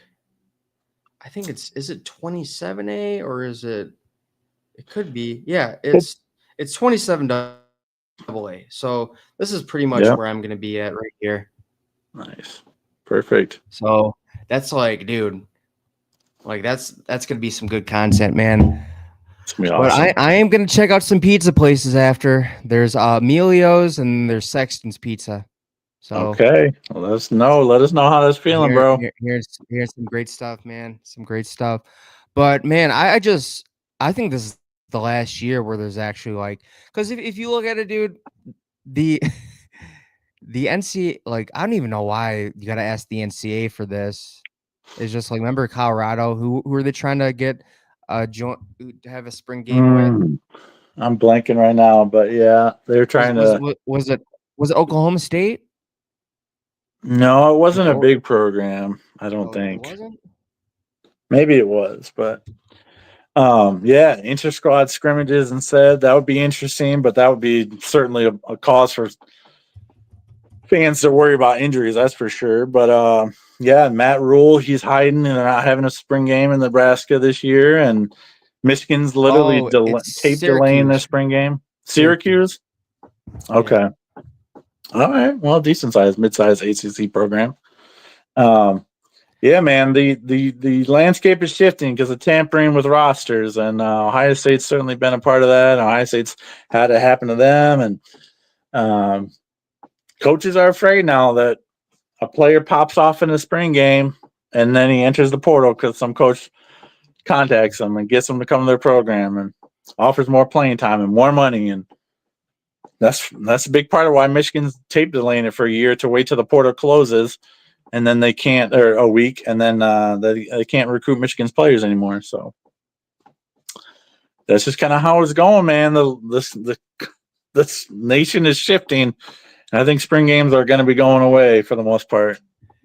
I think is it 27A or is it could be. Yeah, it's 27 double A. So this is pretty much Yeah, where I'm gonna be at right here. nice, perfect. So that's like, dude, like that's gonna be some good content, man. It's gonna be But awesome. I am gonna check out some pizza places after. There's Emilio's and there's Sexton's Pizza. So Okay, well, let us know. Let us know how that's feeling, bro. here's some great stuff, man. Some great stuff. But man, I think this is the last year where there's actually like because if you look at it, dude, the the NCAA, like I don't even know why you gotta ask the NCAA for this. It's just like remember Colorado, who are they trying to get joint to have a spring game with? I'm blanking right now, but yeah, they're Was trying was to. wa- was it Oklahoma State? No, it wasn't a Or big program. I don't oh, it think. wasn't? Maybe it was, but yeah, inter squad scrimmages instead. That would be interesting, but that would be certainly a cause for fans to worry about injuries. That's for sure. But yeah, Matt Rule, he's hiding and they're not having a spring game in Nebraska this year, and Michigan's literally Oh, it's tape delaying their Syracuse. spring game. Syracuse. Syracuse. Yeah. Okay. All right. Well, decent size, mid-sized ACC program. Yeah, man. The landscape is shifting because of tampering with rosters, and Ohio State's certainly been a part of that. Ohio State's had it happen to them, and um, coaches are afraid now that a player pops off in a spring game, and then he enters the portal because some coach contacts them and gets them to come to their program and offers more playing time and more money, and that's a big part of why Michigan's tape delaying it for a year to wait till the portal closes, and then they can't, or a week, and then they can't recruit Michigan's players anymore. So that's just kind of how it's going, man. This nation is shifting. I think spring games are going to be going away for the most part.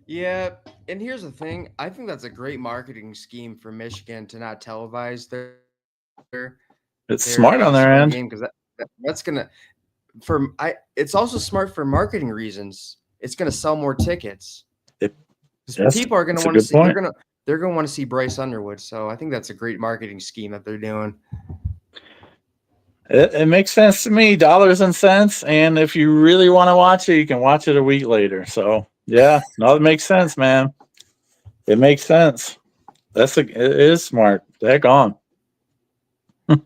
Yeah, and here's the thing. I think that's a great marketing scheme for Michigan to not televise It's smart on their spring end. game, because that's gonna it's also smart for marketing reasons. It's gonna sell more tickets because Yes, people are gonna that's a want to good see. They're point. gonna want to see Bryce Underwood. So I think that's a great marketing scheme that they're doing. It makes sense to me, dollars and cents. And if you really want to watch it, you can watch it a week later. So yeah, no, it makes sense, man. It makes sense. It is smart. Heck on. Yeah,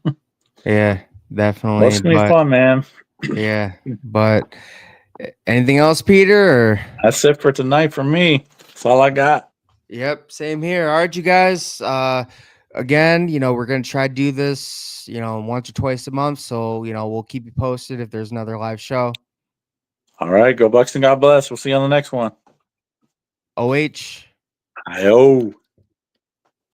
Well, definitely. it's gonna be But fun, man. yeah, but anything else, Peter? Or? That's it for tonight for me. That's all I got. Yep, same here. All right, you guys. Again, we're gonna try to do this, once or twice a month. So, we'll keep you posted if there's another live show. All right, go Bucks and God bless. We'll see you on the next one. OH. Yo.